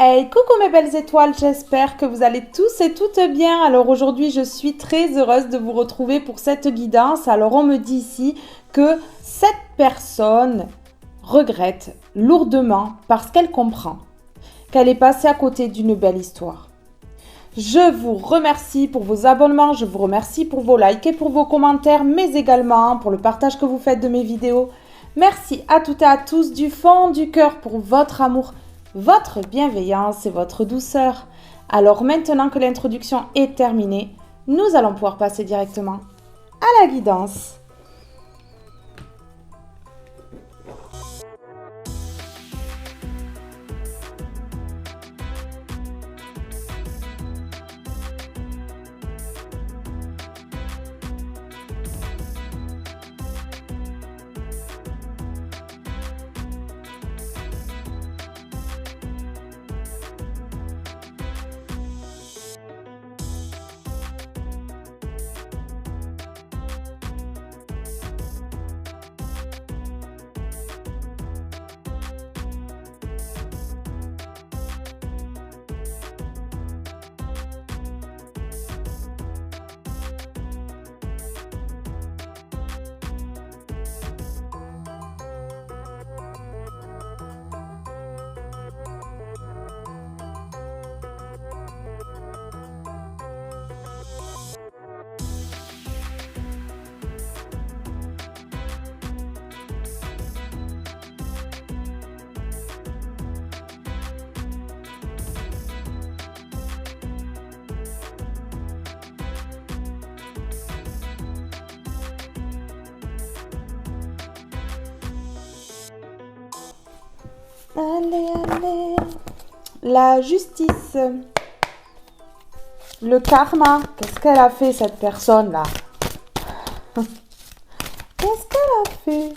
Hey, coucou mes belles étoiles, j'espère que vous allez tous et toutes bien. Alors aujourd'hui, je suis très heureuse de vous retrouver pour cette guidance. Alors on me dit ici que cette personne regrette lourdement parce qu'elle comprend qu'elle est passée à côté d'une belle histoire. Je vous remercie pour vos abonnements, je vous remercie pour vos likes et pour vos commentaires, mais également pour le partage que vous faites de mes vidéos. Merci à toutes et à tous du fond du cœur pour votre amour, votre bienveillance et votre douceur. Alors maintenant que l'introduction est terminée, nous allons pouvoir passer directement à la guidance. Allez, allez. La justice. Le karma. Qu'est-ce qu'elle a fait, cette personne-là? Qu'est-ce qu'elle a fait?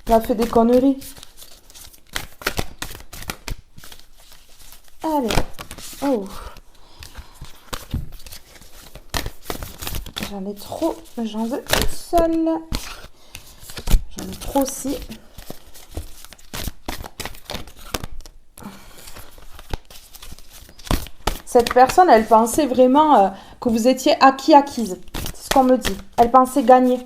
Elle a fait des conneries. Allez. Oh. J'en ai trop. J'en veux une seule. J'en ai trop aussi. Cette personne, elle pensait vraiment que vous étiez acquise. C'est ce qu'on me dit. Elle pensait gagner.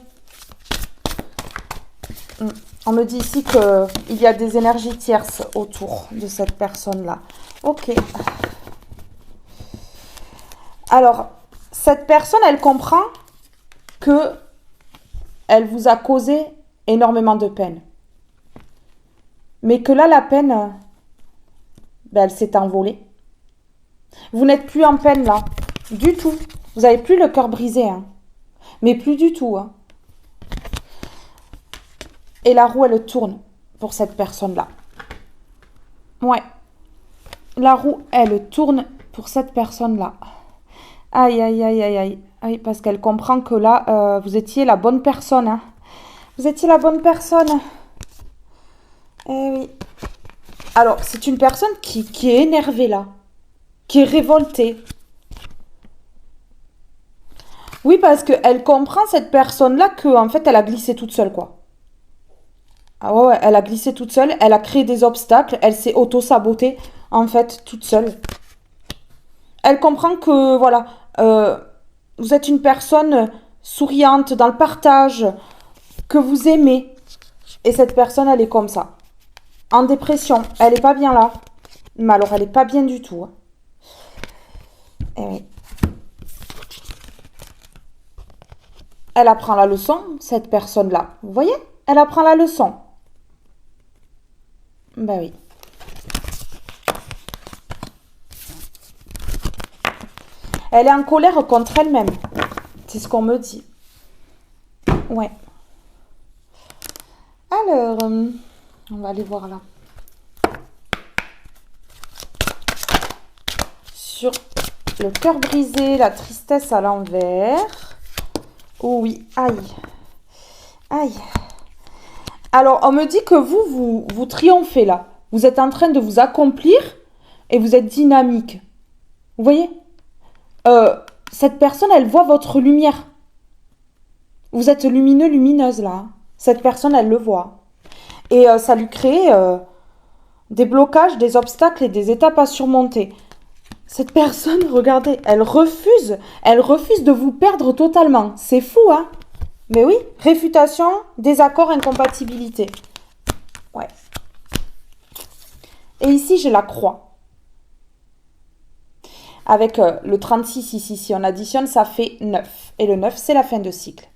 On me dit ici qu'il y a des énergies tierces autour de cette personne-là. Ok. Alors, cette personne, elle comprend que elle vous a causé énormément de peine. Mais que là, la peine, elle s'est envolée. Vous n'êtes plus en peine là, du tout. Vous n'avez plus le cœur brisé, hein. Mais plus du tout. Hein. Et la roue, elle tourne pour cette personne-là. Ouais. La roue, elle tourne pour cette personne-là. Aïe, aïe, aïe, aïe, aïe. Oui, parce qu'elle comprend que là, vous étiez la bonne personne. Hein. Vous étiez la bonne personne. Eh oui. Alors, c'est une personne qui est énervée là. Qui est révoltée. Oui, parce qu'elle comprend, cette personne-là, qu'en fait, elle a glissé toute seule, quoi. Ah ouais, elle a glissé toute seule, elle a créé des obstacles, elle s'est auto-sabotée, en fait, toute seule. Elle comprend que, voilà, vous êtes une personne souriante, dans le partage, que vous aimez. Et cette personne, elle est comme ça. En dépression, elle n'est pas bien là. Mais alors, elle n'est pas bien du tout, hein. Eh oui. Elle apprend la leçon, cette personne-là. Vous voyez? Elle apprend la leçon. Ben oui. Elle est en colère contre elle-même. C'est ce qu'on me dit. Ouais. Alors, on va aller voir là. Sur le cœur brisé, la tristesse à l'envers. Oh oui, aïe. Aïe. Alors, on me dit que vous triomphez là. Vous êtes en train de vous accomplir et vous êtes dynamique. Vous voyez? Cette personne, elle voit votre lumière. Vous êtes lumineux, lumineuse là. Cette personne, elle le voit. Et ça lui crée des blocages, des obstacles et des étapes à surmonter. Cette personne, regardez, elle refuse de vous perdre totalement. C'est fou, hein? Mais oui, réfutation, désaccord, incompatibilité. Ouais. Et ici, j'ai la croix. Avec le 36 ici, si on additionne, ça fait 9. Et le 9, c'est la fin de cycle.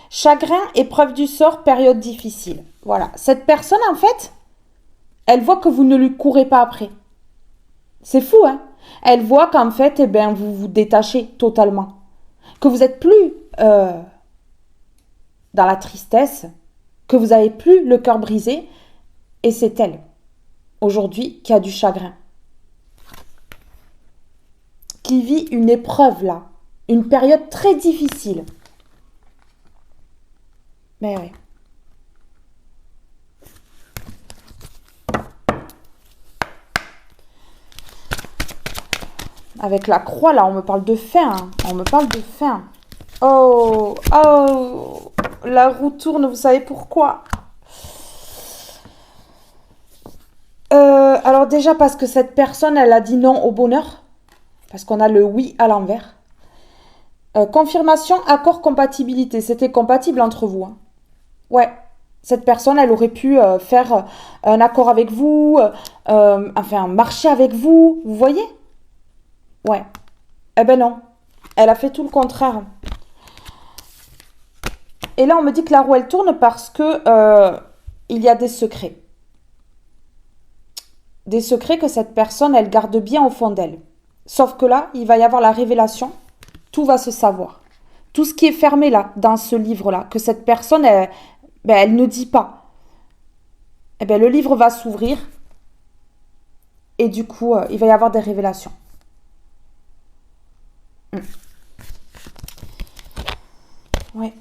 Chagrin, épreuve du sort, période difficile. Voilà. Cette personne, en fait, elle voit que vous ne lui courez pas après. C'est fou, hein? Elle voit qu'en fait, eh ben, vous vous détachez totalement. Que vous n'êtes plus dans la tristesse, que vous n'avez plus le cœur brisé. Et c'est elle, aujourd'hui, qui a du chagrin. Qui vit une épreuve, là. Une période très difficile. Mais oui. Avec la croix, là, on me parle de fin. Hein. On me parle de fin. Oh, oh, la roue tourne, vous savez pourquoi? Alors déjà parce que cette personne, elle a dit non au bonheur. Parce qu'on a le oui à l'envers. Confirmation, accord, compatibilité. C'était compatible entre vous. Hein. Ouais. Cette personne, elle aurait pu faire un accord avec vous, enfin, marcher avec vous. Vous voyez? Ouais. Eh ben non. Elle a fait tout le contraire. Et là, on me dit que la roue, elle tourne parce que il y a des secrets. Des secrets que cette personne, elle garde bien au fond d'elle. Sauf que là, il va y avoir la révélation. Tout va se savoir. Tout ce qui est fermé là, dans ce livre-là, que cette personne, elle ne dit pas. Eh ben, le livre va s'ouvrir. Et du coup, il va y avoir des révélations. Ouais.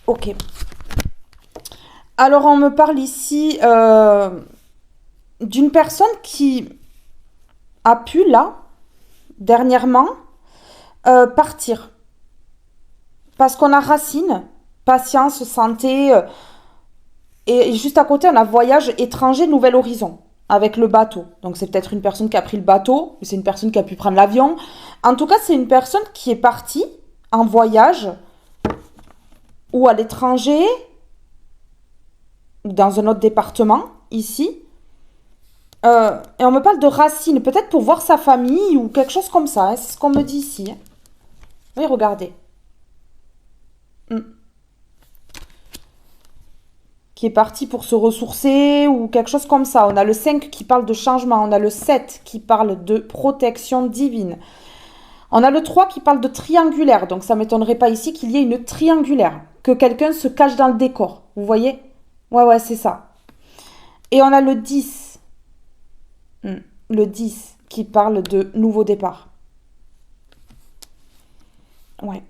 Ok. Alors, on me parle ici d'une personne qui a pu, là, dernièrement, partir. Parce qu'on a racine, patience, santé, et juste à côté, on a voyage étranger, nouvel horizon, avec le bateau. Donc, c'est peut-être une personne qui a pris le bateau, mais c'est une personne qui a pu prendre l'avion. En tout cas, c'est une personne qui est partie en voyage, ou à l'étranger, ou dans un autre département, ici. Et on me parle de racines, peut-être pour voir sa famille ou quelque chose comme ça. Hein, c'est ce qu'on me dit ici. Hein. Oui, regardez. Qui est parti pour se ressourcer ou quelque chose comme ça. On a le 5 qui parle de changement. On a le 7 qui parle de protection divine. On a le 3 qui parle de triangulaire. Donc ça ne m'étonnerait pas ici qu'il y ait une triangulaire. Que quelqu'un se cache dans le décor. Vous voyez? Ouais, c'est ça. Et on a le 10. Le 10 qui parle de nouveau départ. Ouais.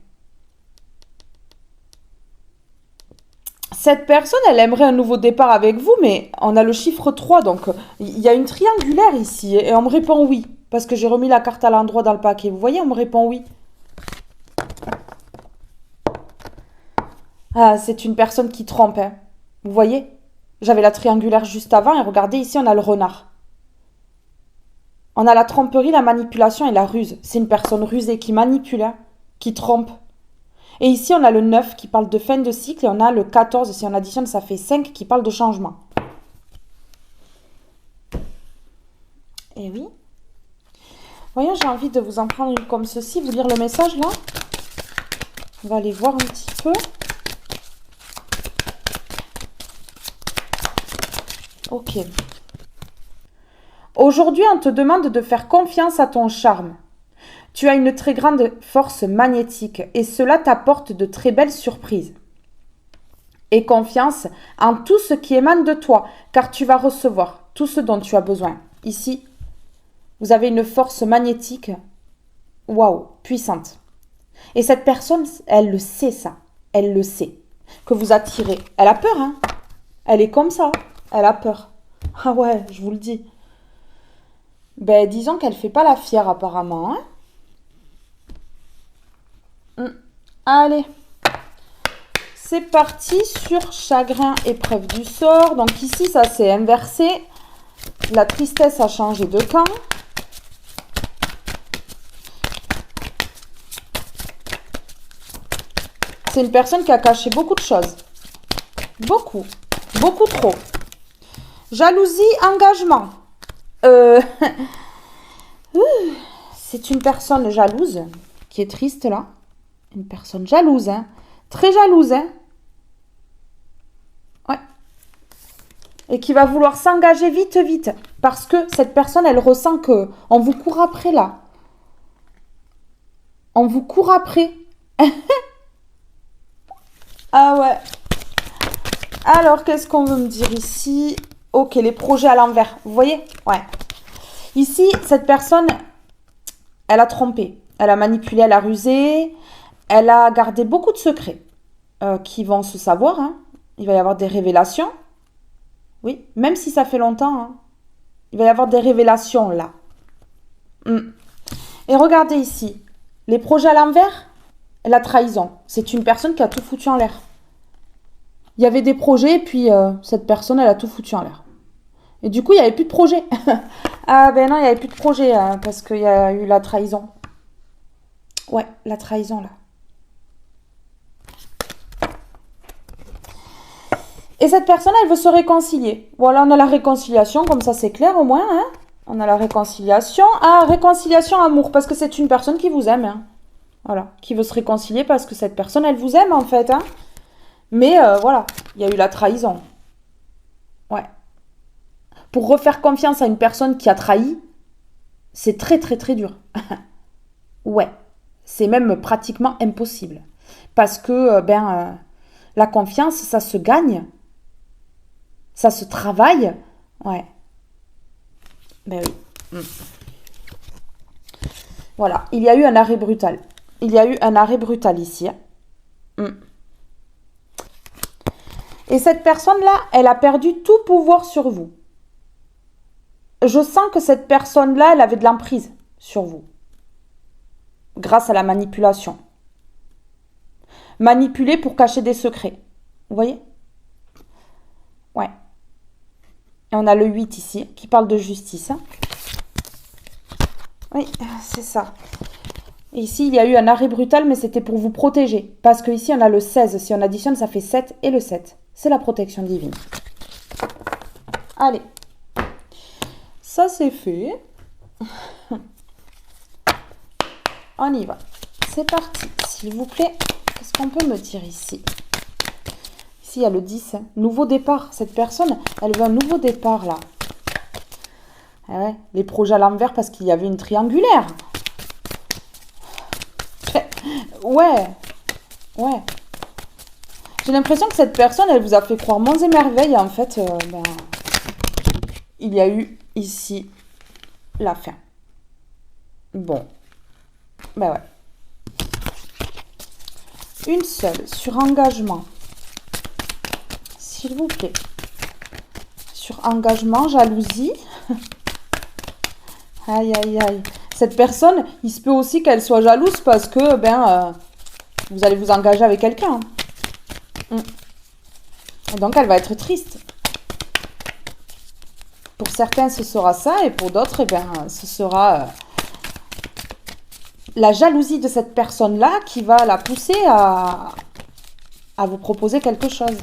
Cette personne, elle aimerait un nouveau départ avec vous, mais on a le chiffre 3, donc il y a une triangulaire ici, et on me répond oui, parce que j'ai remis la carte à l'endroit dans le paquet. Vous voyez, on me répond oui. Ah, c'est une personne qui trompe, hein. Vous voyez? J'avais la triangulaire juste avant, et regardez, ici, on a le renard. On a la tromperie, la manipulation et la ruse. C'est une personne rusée qui manipule, hein, qui trompe. Et ici, on a le 9 qui parle de fin de cycle et on a le 14, si on additionne, ça fait 5 qui parle de changement. Et oui. Voyons, j'ai envie de vous en prendre une comme ceci, vous lire le message là. On va aller voir un petit peu. Ok. Aujourd'hui, on te demande de faire confiance à ton charme. Tu as une très grande force magnétique et cela t'apporte de très belles surprises. Et confiance en tout ce qui émane de toi, car tu vas recevoir tout ce dont tu as besoin. Ici, vous avez une force magnétique, waouh, puissante. Et cette personne, elle le sait ça, elle le sait, que vous attirez. Elle a peur, hein. Elle est comme ça, elle a peur. Ah ouais, je vous le dis. Ben, disons qu'elle fait pas la fière apparemment, hein. Allez, c'est parti sur chagrin, épreuve du sort. Donc ici, ça s'est inversé. La tristesse a changé de camp. C'est une personne qui a caché beaucoup de choses. Beaucoup. Beaucoup trop. Jalousie, engagement. C'est une personne jalouse qui est triste là. Une personne jalouse, hein. Très jalouse, hein. Ouais. Et qui va vouloir s'engager vite, vite. Parce que cette personne, elle ressent que on vous court après là. On vous court après. Ah ouais. Alors, qu'est-ce qu'on veut me dire ici? Ok, les projets à l'envers. Vous voyez? Ouais. Ici, cette personne, elle a trompé. Elle a manipulé, elle a rusé. Elle a gardé beaucoup de secrets qui vont se savoir. Hein. Il va y avoir des révélations. Oui, même si ça fait longtemps. Hein. Il va y avoir des révélations là. Et regardez ici. Les projets à l'envers, la trahison. C'est une personne qui a tout foutu en l'air. Il y avait des projets, et puis cette personne, elle a tout foutu en l'air. Et du coup, il n'y avait plus de projet. Ah ben non, il n'y avait plus de projet, parce qu'il y a eu la trahison. Ouais, la trahison, là. Et cette personne, elle veut se réconcilier. Voilà, on a la réconciliation, comme ça c'est clair au moins. Hein. On a la réconciliation. Ah, réconciliation, amour, parce que c'est une personne qui vous aime. Hein. Voilà, qui veut se réconcilier parce que cette personne, elle vous aime en fait. Hein. Mais voilà, il y a eu la trahison. Ouais. Pour refaire confiance à une personne qui a trahi, c'est très très très dur. Ouais, c'est même pratiquement impossible. Parce que, la confiance, ça se gagne. Ça se travaille. Ouais. Ben oui. Voilà, il y a eu un arrêt brutal. Il y a eu un arrêt brutal ici. Et cette personne-là, elle a perdu tout pouvoir sur vous. Je sens que cette personne-là, elle avait de l'emprise sur vous. Grâce à la manipulation. Manipuler pour cacher des secrets. Vous voyez? Ouais. Et on a le 8 ici, qui parle de justice. Hein. Oui, c'est ça. Et ici, il y a eu un arrêt brutal, mais c'était pour vous protéger. Parce que ici, on a le 16. Si on additionne, ça fait 7 et le 7. C'est la protection divine. Allez. Ça, c'est fait. On y va. C'est parti. S'il vous plaît, qu'est-ce qu'on peut me dire ici? Ici, il y a le 10. Hein. Nouveau départ. Cette personne, elle veut un nouveau départ, là. Ah ouais, les projets à l'envers parce qu'il y avait une triangulaire. Ouais. Ouais. J'ai l'impression que cette personne, elle vous a fait croire monts et merveilles. En fait, il y a eu ici la fin. Bon. Ben ouais. Une seule sur engagement. S'il vous plaît. Sur engagement, jalousie. Aïe, aïe, aïe. Cette personne, il se peut aussi qu'elle soit jalouse parce que, vous allez vous engager avec quelqu'un. Et donc, elle va être triste. Pour certains, ce sera ça. Et pour d'autres, ce sera la jalousie de cette personne-là qui va la pousser à vous proposer quelque chose.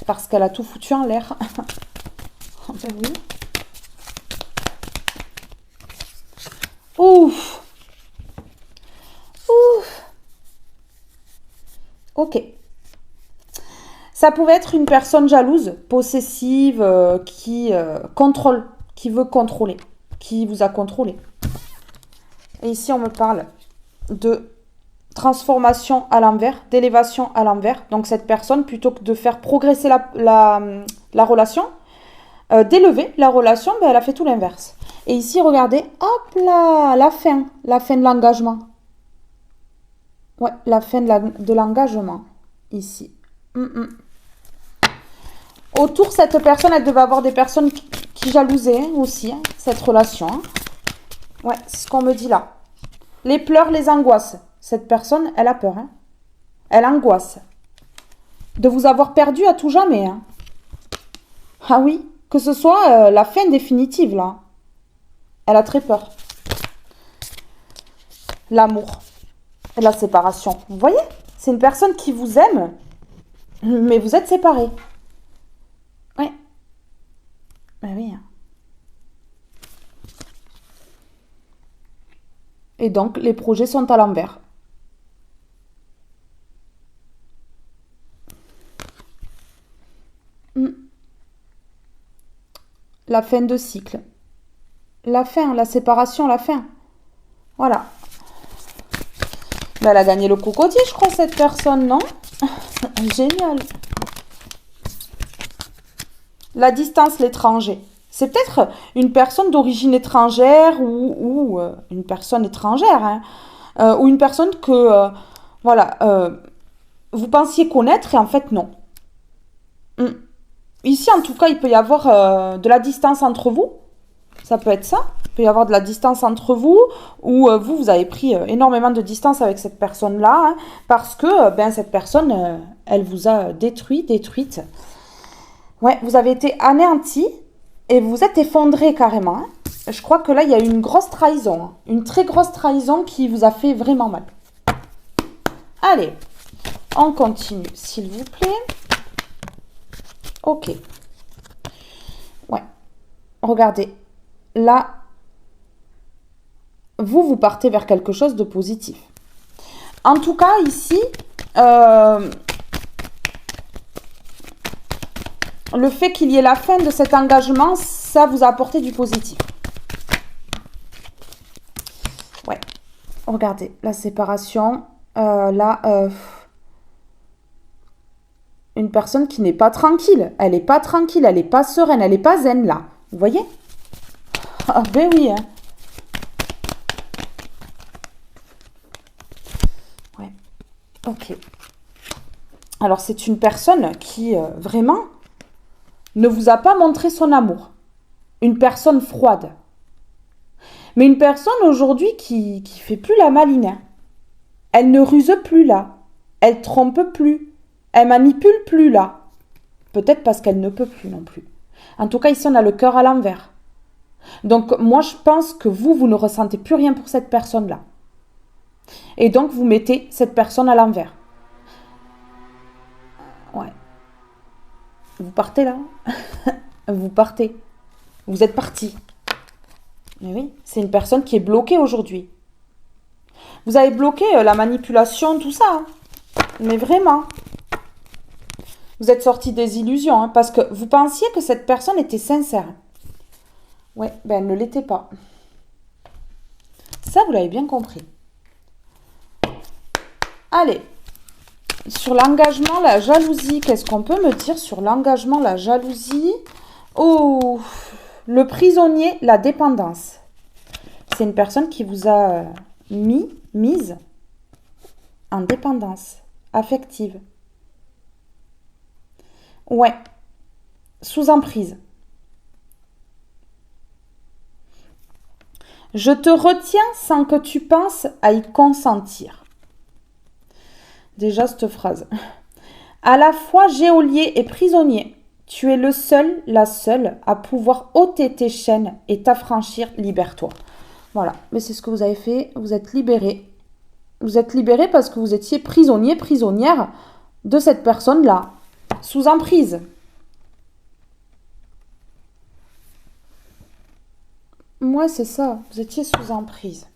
Parce qu'elle a tout foutu en l'air. Ben oui. Ouf. Ouf. Ok. Ça pouvait être une personne jalouse, possessive, qui contrôle, qui veut contrôler, qui vous a contrôlé. Et ici, on me parle de transformation à l'envers, d'élévation à l'envers. Donc, cette personne, plutôt que de faire progresser la relation, d'élever la relation, elle a fait tout l'inverse. Et ici, regardez, hop là, la fin de l'engagement. Ouais, la fin de l'engagement, ici. Autour, cette personne, elle devait avoir des personnes qui jalousaient aussi, hein, cette relation. Hein. Ouais, c'est ce qu'on me dit là. Les pleurs, les angoisses. Cette personne, elle a peur. Hein. Elle angoisse. De vous avoir perdu à tout jamais. Hein. Ah oui, que ce soit la fin définitive, là. Elle a très peur. L'amour. Et la séparation. Vous voyez? C'est une personne qui vous aime, mais vous êtes séparés. Ouais. Ben oui. Et donc, les projets sont à l'envers. La fin de cycle. La fin, la séparation, la fin. Voilà. Ben, elle a gagné le cocotier, je crois, cette personne, non? Génial. La distance, l'étranger. C'est peut-être une personne d'origine étrangère ou une personne étrangère, hein, ou une personne que, voilà, vous pensiez connaître et en fait non. Ici, en tout cas, il peut y avoir de la distance entre vous. Ça peut être ça. Il peut y avoir de la distance entre vous ou vous avez pris énormément de distance avec cette personne-là hein, parce que ben, cette personne, elle vous a détruite. Ouais, vous avez été anéanti et vous êtes effondré carrément. Hein. Je crois que là, il y a eu une grosse trahison. Hein. Une très grosse trahison qui vous a fait vraiment mal. Allez, on continue, s'il vous plaît. Ok. Ouais. Regardez. Là, vous partez vers quelque chose de positif. En tout cas, ici, le fait qu'il y ait la fin de cet engagement, ça vous a apporté du positif. Ouais. Regardez, la séparation, là, une personne qui n'est pas tranquille. Elle n'est pas tranquille, elle n'est pas sereine, elle n'est pas zen, là. Vous voyez? Ah ben oui, hein. Ouais. Ok. Alors, c'est une personne qui, vraiment, ne vous a pas montré son amour. Une personne froide. Mais une personne, aujourd'hui, qui fait plus la maline. Hein. Elle ne ruse plus, là. Elle trompe plus. Elle manipule plus, là. Peut-être parce qu'elle ne peut plus, non plus. En tout cas, ici, on a le cœur à l'envers. Donc, moi, je pense que vous ne ressentez plus rien pour cette personne-là. Et donc, vous mettez cette personne à l'envers. Ouais. Vous partez, là. Vous partez. Vous êtes parti. Mais oui, c'est une personne qui est bloquée aujourd'hui. Vous avez bloqué la manipulation, tout ça. Hein. Mais vraiment. Vous êtes sorti des illusions, hein, parce que vous pensiez que cette personne était sincère. Ouais, ben elle ne l'était pas. Ça, vous l'avez bien compris. Allez. Sur l'engagement, la jalousie, qu'est-ce qu'on peut me dire sur l'engagement, la jalousie? Oh, le prisonnier, la dépendance. C'est une personne qui vous a mise en dépendance affective. Ouais, sous emprise. Je te retiens sans que tu penses à y consentir. Déjà cette phrase. À la fois geôlier et prisonnier, tu es le seul, la seule à pouvoir ôter tes chaînes et t'affranchir, libère-toi. Voilà, mais c'est ce que vous avez fait, vous êtes libéré. Vous êtes libéré parce que vous étiez prisonnier, prisonnière de cette personne-là, sous emprise. Moi, c'est ça, vous étiez sous emprise.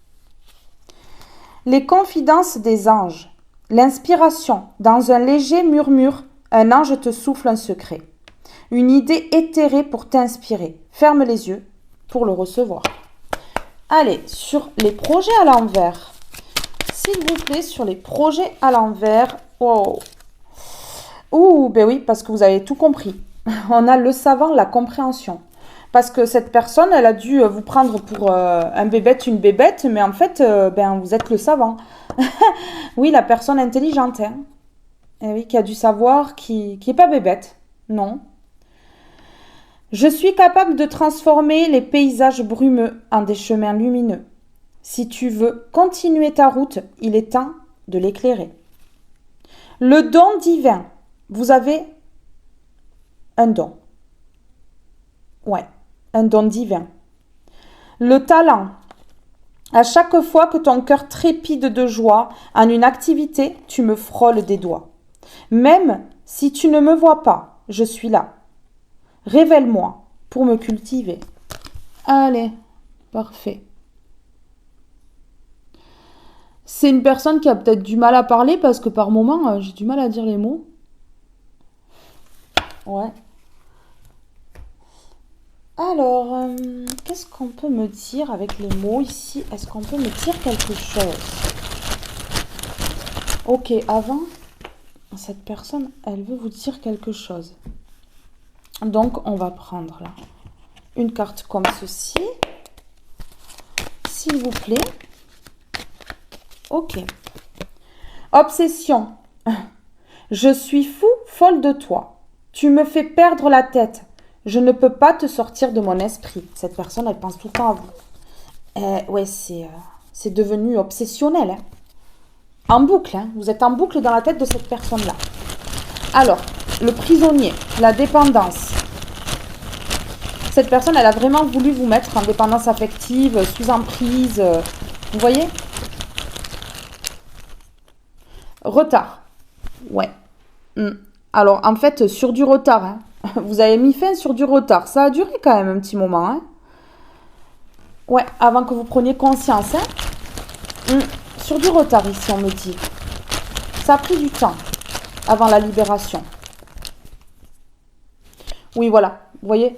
Les confidences des anges. L'inspiration, dans un léger murmure, un ange te souffle un secret. Une idée éthérée pour t'inspirer. Ferme les yeux pour le recevoir. Allez, sur les projets à l'envers. S'il vous plaît, sur les projets à l'envers. Wow. Ouh, ben oui, parce que vous avez tout compris. On a le savant, la compréhension. Parce que cette personne, elle a dû vous prendre pour un bébête, une bébête, mais en fait, ben, vous êtes le savant. Oui, la personne intelligente. Hein. Et oui, qui a du savoir, qui n'est pas bébête. Non. Je suis capable de transformer les paysages brumeux en des chemins lumineux. Si tu veux continuer ta route, il est temps de l'éclairer. Le don divin. Vous avez un don. Ouais, un don divin. Le talent. À chaque fois que ton cœur trépide de joie en une activité, tu me frôles des doigts. Même si tu ne me vois pas, je suis là. Révèle-moi pour me cultiver. Allez, parfait. C'est une personne qui a peut-être du mal à parler parce que par moments, j'ai du mal à dire les mots. Ouais. Alors, qu'est-ce qu'on peut me dire avec les mots ici? Est-ce qu'on peut me dire quelque chose? Ok, avant, cette personne, elle veut vous dire quelque chose. Donc, on va prendre là une carte comme ceci. S'il vous plaît. Ok. Obsession. Je suis fou, folle de toi. Tu me fais perdre la tête. Je ne peux pas te sortir de mon esprit. Cette personne, elle pense tout le temps à vous. Ouais, c'est devenu obsessionnel. Hein. En boucle. Hein. Vous êtes en boucle dans la tête de cette personne-là. Alors, le prisonnier, la dépendance. Cette personne, elle a vraiment voulu vous mettre en dépendance affective, sous emprise. Vous voyez? Retard. Ouais. Alors, en fait, sur du retard. Hein. Vous avez mis fin sur du retard. Ça a duré quand même un petit moment. Hein. Ouais, avant que vous preniez conscience. Hein. Sur du retard, ici, on me dit. Ça a pris du temps avant la libération. Oui, voilà. Vous voyez?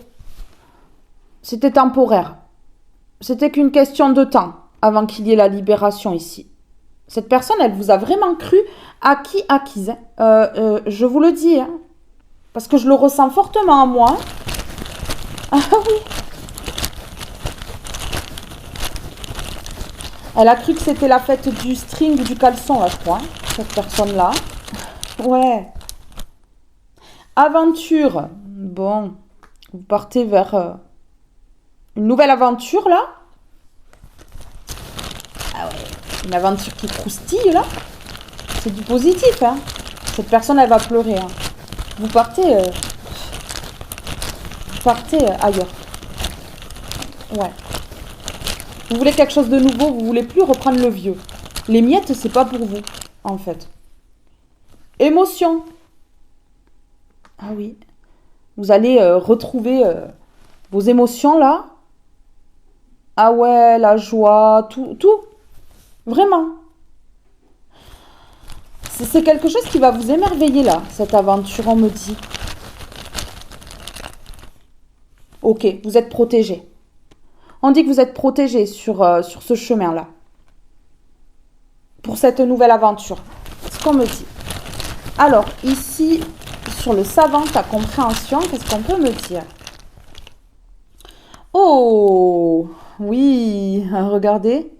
C'était temporaire. C'était qu'une question de temps avant qu'il y ait la libération ici. Cette personne, elle vous a vraiment cru acquise. Je vous le dis, hein, parce que je le ressens fortement en moi. Ah oui. Elle a cru que c'était la fête du string ou du caleçon, là, je crois, hein, cette personne-là. Ouais. Aventure. Bon, vous partez vers une nouvelle aventure, là. Ah ouais. Une aventure qui croustille, là. C'est du positif, hein. Cette personne, elle va pleurer. Hein. Vous partez ailleurs. Ouais. Vous voulez quelque chose de nouveau, vous voulez plus reprendre le vieux. Les miettes, c'est pas pour vous, en fait. Émotion. Ah oui. Vous allez retrouver vos émotions, là. Ah ouais, la joie, tout. Vraiment. C'est quelque chose qui va vous émerveiller, là, cette aventure, on me dit. Ok, vous êtes protégé. On dit que vous êtes protégé sur ce chemin-là. Pour cette nouvelle aventure. C'est ce qu'on me dit. Alors, ici, sur le savant, ta compréhension, qu'est-ce qu'on peut me dire? Oh, oui, regardez.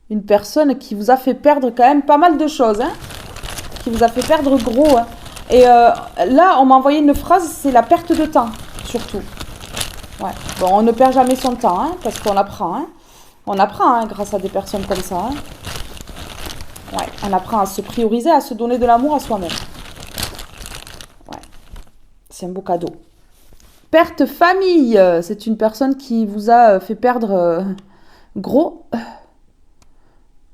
Une personne qui vous a fait perdre quand même pas mal de choses, hein. Qui vous a fait perdre gros. Hein. Et là, on m'a envoyé une phrase, c'est la perte de temps, surtout. Ouais. Bon, on ne perd jamais son temps, hein, parce qu'on apprend. Hein. On apprend hein, grâce à des personnes comme ça. Hein. Ouais, on apprend à se prioriser, à se donner de l'amour à soi-même. Ouais, c'est un beau cadeau. Perte famille, c'est une personne qui vous a fait perdre gros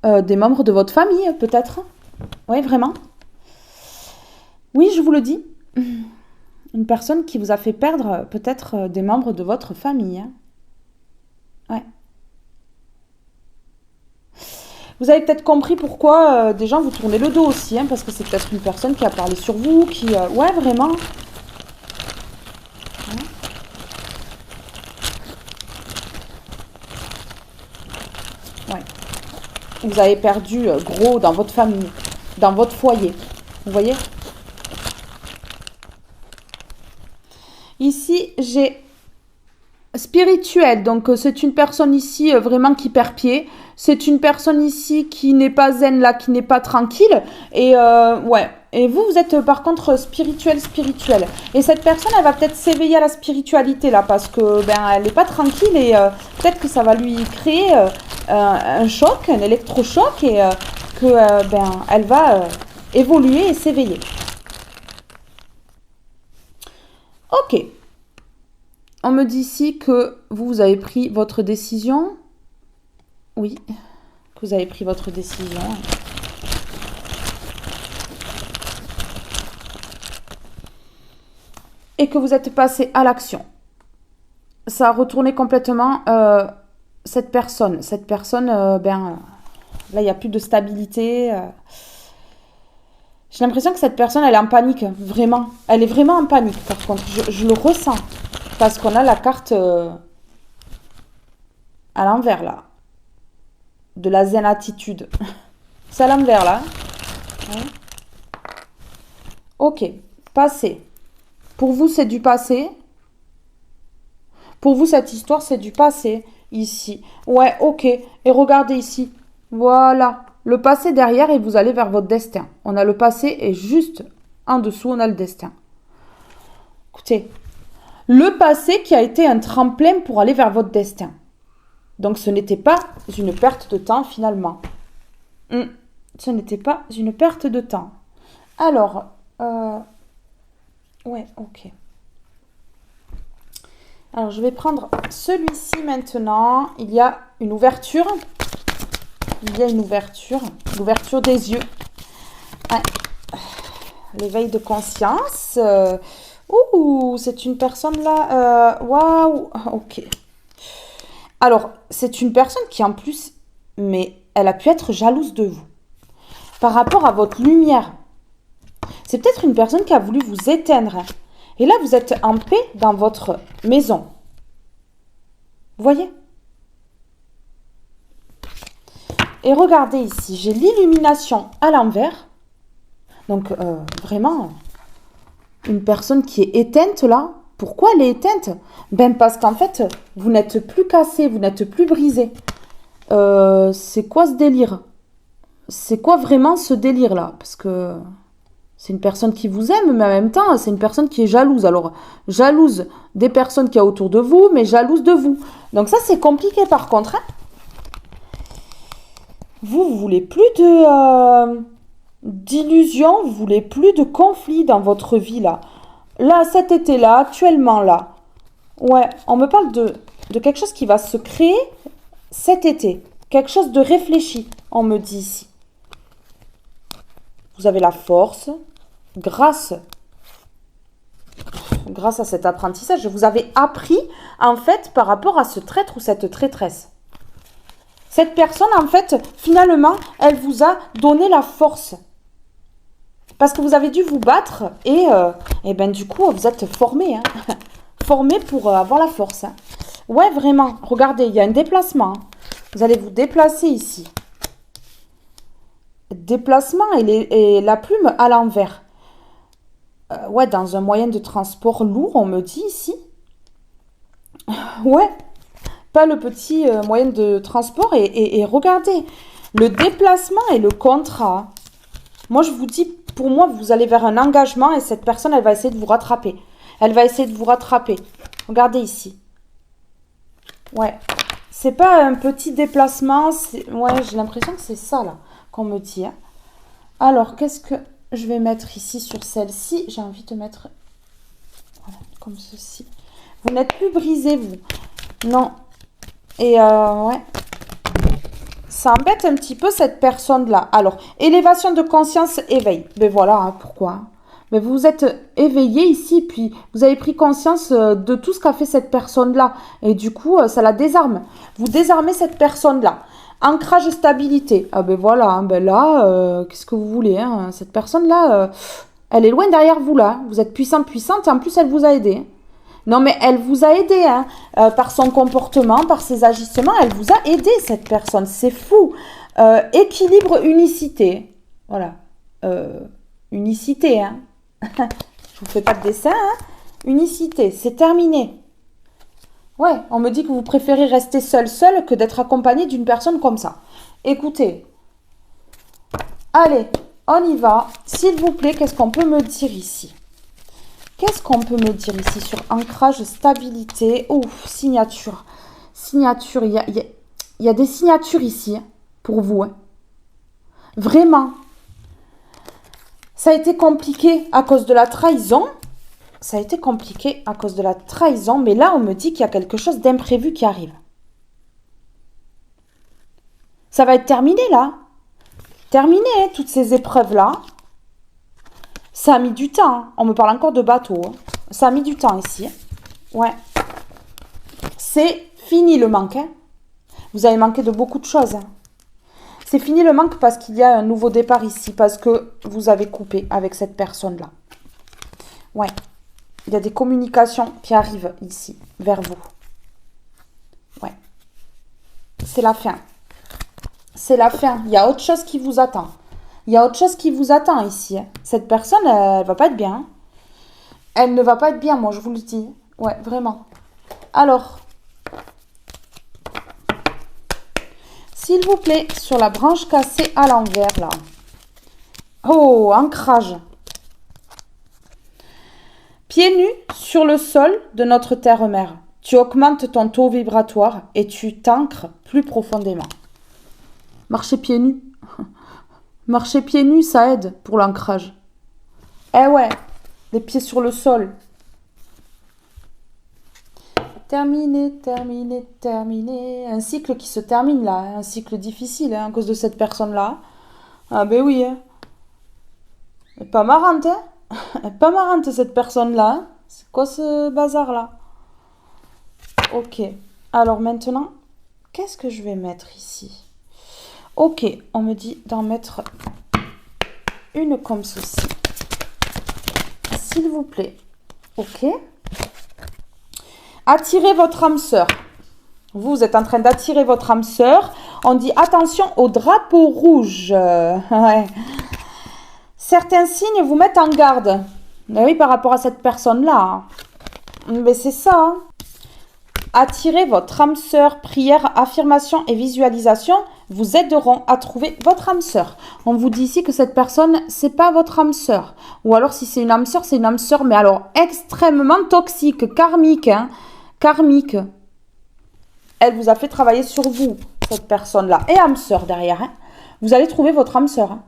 des membres de votre famille, peut-être. Oui, vraiment. Oui, je vous le dis. Une personne qui vous a fait perdre peut-être des membres de votre famille. Hein. Ouais. Vous avez peut-être compris pourquoi des gens vous tournez le dos aussi, hein, parce que c'est peut-être une personne qui a parlé sur vous, qui... ouais, vraiment. Ouais. Vous avez perdu gros dans votre famille, dans votre foyer. Vous voyez? Ici, j'ai spirituel. Donc, c'est une personne ici vraiment qui perd pied. C'est une personne ici qui n'est pas zen, là, qui n'est pas tranquille. Et ouais. Et vous, vous êtes par contre spirituel. Et cette personne, elle va peut-être s'éveiller à la spiritualité, là, parce que ben, elle n'est pas tranquille et peut-être que ça va lui créer un choc, un électrochoc et que ben, elle va évoluer et s'éveiller. Ok. On me dit ici que vous avez pris votre décision. Oui, que vous avez pris votre décision. Et que vous êtes passé à l'action. Ça a retourné complètement cette personne. Cette personne, là, il n'y a plus de stabilité. J'ai l'impression que cette personne, elle est en panique, vraiment. Elle est vraiment en panique, par contre. Je le ressens. Parce qu'on a la carte à l'envers, là. De la zen attitude. C'est à l'envers, là. Ouais. Ok, passé. Pour vous, c'est du passé. Pour vous, cette histoire, c'est du passé, ici. Ouais, ok. Et regardez ici. Voilà. Le passé derrière et vous allez vers votre destin. On a le passé et juste en dessous, on a le destin. Écoutez, le passé qui a été un tremplin pour aller vers votre destin. Donc, ce n'était pas une perte de temps, finalement. Ce n'était pas une perte de temps. Alors, ouais, ok. Alors, je vais prendre celui-ci maintenant. Il y a une ouverture. Il y a une ouverture. L'ouverture des yeux. Ouais. L'éveil de conscience. Ouh, c'est une personne là. Waouh. Ok. Alors, c'est une personne qui en plus, mais elle a pu être jalouse de vous. Par rapport à votre lumière. C'est peut-être une personne qui a voulu vous éteindre. Et là, vous êtes en paix dans votre maison. Vous voyez? Et regardez ici, j'ai l'illumination à l'envers. Donc, vraiment, une personne qui est éteinte là. Pourquoi elle est éteinte? Ben parce qu'en fait, vous n'êtes plus cassé, vous n'êtes plus brisé. C'est quoi ce délire? C'est quoi vraiment ce délire là? Parce que... c'est une personne qui vous aime, mais en même temps, c'est une personne qui est jalouse. Alors, jalouse des personnes qu'il y a autour de vous, mais jalouse de vous. Donc ça, c'est compliqué par contre. Hein. Vous voulez plus d'illusions, vous voulez plus de conflits dans votre vie là. Là, cet été-là, actuellement là. Ouais, on me parle de quelque chose qui va se créer cet été. Quelque chose de réfléchi, on me dit ici. Vous avez la force. Grâce à cet apprentissage, vous avez appris, en fait, par rapport à ce traître ou cette traîtresse. Cette personne, en fait, finalement, elle vous a donné la force. Parce que vous avez dû vous battre et ben, du coup, vous êtes formé. Hein. Formé pour avoir la force. Hein. Ouais, vraiment. Regardez, il y a un déplacement. Hein. Vous allez vous déplacer ici. Déplacement et la plume à l'envers. Ouais, dans un moyen de transport lourd, on me dit ici. Ouais, pas le petit moyen de transport. Et regardez, le déplacement et le contrat. Moi, je vous dis, pour moi, vous allez vers un engagement et cette personne, elle va essayer de vous rattraper. Elle va essayer de vous rattraper. Regardez ici. Ouais, c'est pas un petit déplacement. Ouais, j'ai l'impression que c'est ça, là, qu'on me dit. Hein. Alors, qu'est-ce que... je vais mettre ici sur celle-ci. J'ai envie de mettre voilà, comme ceci. Vous n'êtes plus brisé, vous. Non. Et ouais. Ça embête un petit peu cette personne-là. Alors, élévation de conscience, éveil. Ben voilà, hein, pourquoi. Mais vous vous êtes éveillé ici, puis vous avez pris conscience de tout ce qu'a fait cette personne-là. Et du coup, ça la désarme. Vous désarmez cette personne-là. Ancrage stabilité. Ah ben voilà, hein, ben là, qu'est-ce que vous voulez hein, cette personne-là, elle est loin derrière vous là. Vous êtes puissante, et en plus elle vous a aidé. Non mais elle vous a aidé, hein, par son comportement, par ses agissements, elle vous a aidé cette personne. C'est fou. Équilibre, unicité. Voilà. Unicité, hein. Je vous fais pas de dessin, hein. Unicité, c'est terminé. Ouais, on me dit que vous préférez rester seul que d'être accompagné d'une personne comme ça. Écoutez, allez, on y va. S'il vous plaît, qu'est-ce qu'on peut me dire ici? Qu'est-ce qu'on peut me dire ici sur ancrage, stabilité? Ouf, signature. Signature, il y a des signatures ici, hein, pour vous. Hein. Vraiment. Ça a été compliqué à cause de la trahison. ça a été compliqué à cause de la trahison, mais là, on me dit qu'il y a quelque chose d'imprévu qui arrive. Ça va être terminé, là. Terminé, hein, toutes ces épreuves-là. Ça a mis du temps. Hein. On me parle encore de bateau. Hein. Ça a mis du temps ici. Hein. Ouais. C'est fini le manque. Hein. Vous avez manqué de beaucoup de choses. Hein. C'est fini le manque parce qu'il y a un nouveau départ ici. Parce que vous avez coupé avec cette personne-là. Ouais. Il y a des communications qui arrivent ici, vers vous. Ouais. C'est la fin. C'est la fin. Il y a autre chose qui vous attend. Il y a autre chose qui vous attend ici. Hein. Cette personne, elle va pas être bien. Hein. Elle ne va pas être bien, moi, je vous le dis. Ouais, vraiment. Alors, s'il vous plaît, sur la branche cassée à l'envers, là. Oh, ancrage. Pieds nus sur le sol de notre terre-mère. Tu augmentes ton taux vibratoire et tu t'ancres plus profondément. Marcher pieds nus. Marcher pieds nus, ça aide pour l'ancrage. Eh ouais, les pieds sur le sol. Terminé, terminé, terminé. Un cycle qui se termine là. Un cycle difficile hein, à cause de cette personne-là. Ah ben oui. Hein. Elle est pas marrante, hein. Elle est pas marrante cette personne-là. Hein. C'est quoi ce bazar-là? Ok. Alors maintenant, qu'est-ce que je vais mettre ici? Ok, on me dit d'en mettre une comme ceci. S'il vous plaît. Ok. Attirez votre âme sœur. Vous êtes en train d'attirer votre âme sœur. On dit attention au drapeau rouge. Ouais. Certains signes vous mettent en garde. Mais oui, par rapport à cette personne-là. Mais c'est ça. Hein. Attirez votre âme sœur. Prière, affirmation et visualisation vous aideront à trouver votre âme sœur. On vous dit ici que cette personne, c'est pas votre âme sœur. Ou alors, si c'est une âme sœur, c'est une âme sœur, mais alors extrêmement toxique, karmique. Hein. Karmique. Elle vous a fait travailler sur vous, cette personne-là. Et âme sœur derrière. Hein. Vous allez trouver votre âme sœur. Hein.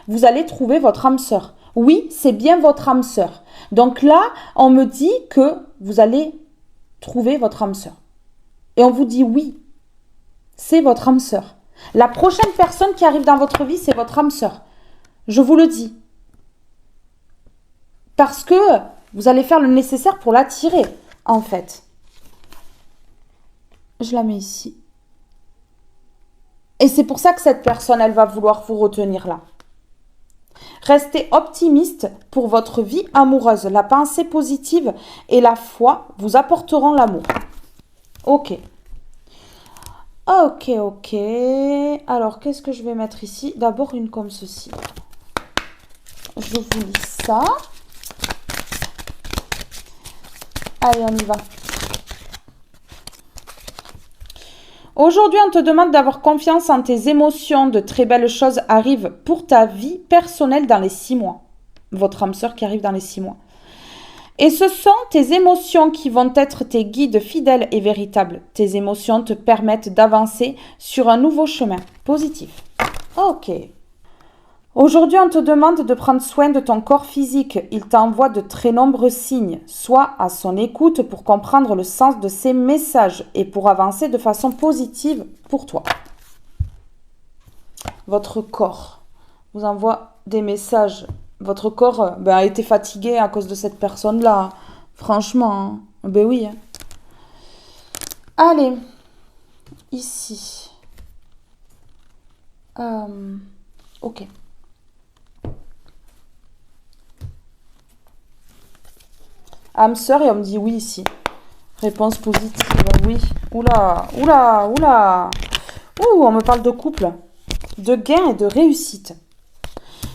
Vous allez trouver votre âme sœur. Oui, c'est bien votre âme sœur. Donc là, on me dit que vous allez trouver votre âme sœur. Et on vous dit oui, c'est votre âme sœur. La prochaine personne qui arrive dans votre vie, c'est votre âme sœur. Je vous le dis. Parce que vous allez faire le nécessaire pour l'attirer, en fait. Je la mets ici. Et c'est pour ça que cette personne, elle va vouloir vous retenir là. Restez optimiste pour votre vie amoureuse. La pensée positive et la foi vous apporteront l'amour. Ok. Ok, ok. Alors, qu'est-ce que je vais mettre ici? D'abord, une comme ceci. Je vous lis ça. Allez, on y va. Aujourd'hui, on te demande d'avoir confiance en tes émotions. De très belles choses arrivent pour ta vie personnelle dans les 6 mois. Votre âme sœur qui arrive dans les 6 mois. Et ce sont tes émotions qui vont être tes guides fidèles et véritables. Tes émotions te permettent d'avancer sur un nouveau chemin positif. Ok. Aujourd'hui, on te demande de prendre soin de ton corps physique. Il t'envoie de très nombreux signes. Sois à son écoute pour comprendre le sens de ses messages et pour avancer de façon positive pour toi. Votre corps vous envoie des messages. Votre corps a été fatigué à cause de cette personne-là. Franchement, hein. Ben oui. Hein. Allez, ici. Ok. Âme sœur et on me dit oui ici. Réponse positive, oui. Oula, oula, oula. Ouh, on me parle de couple. De gain et de réussite.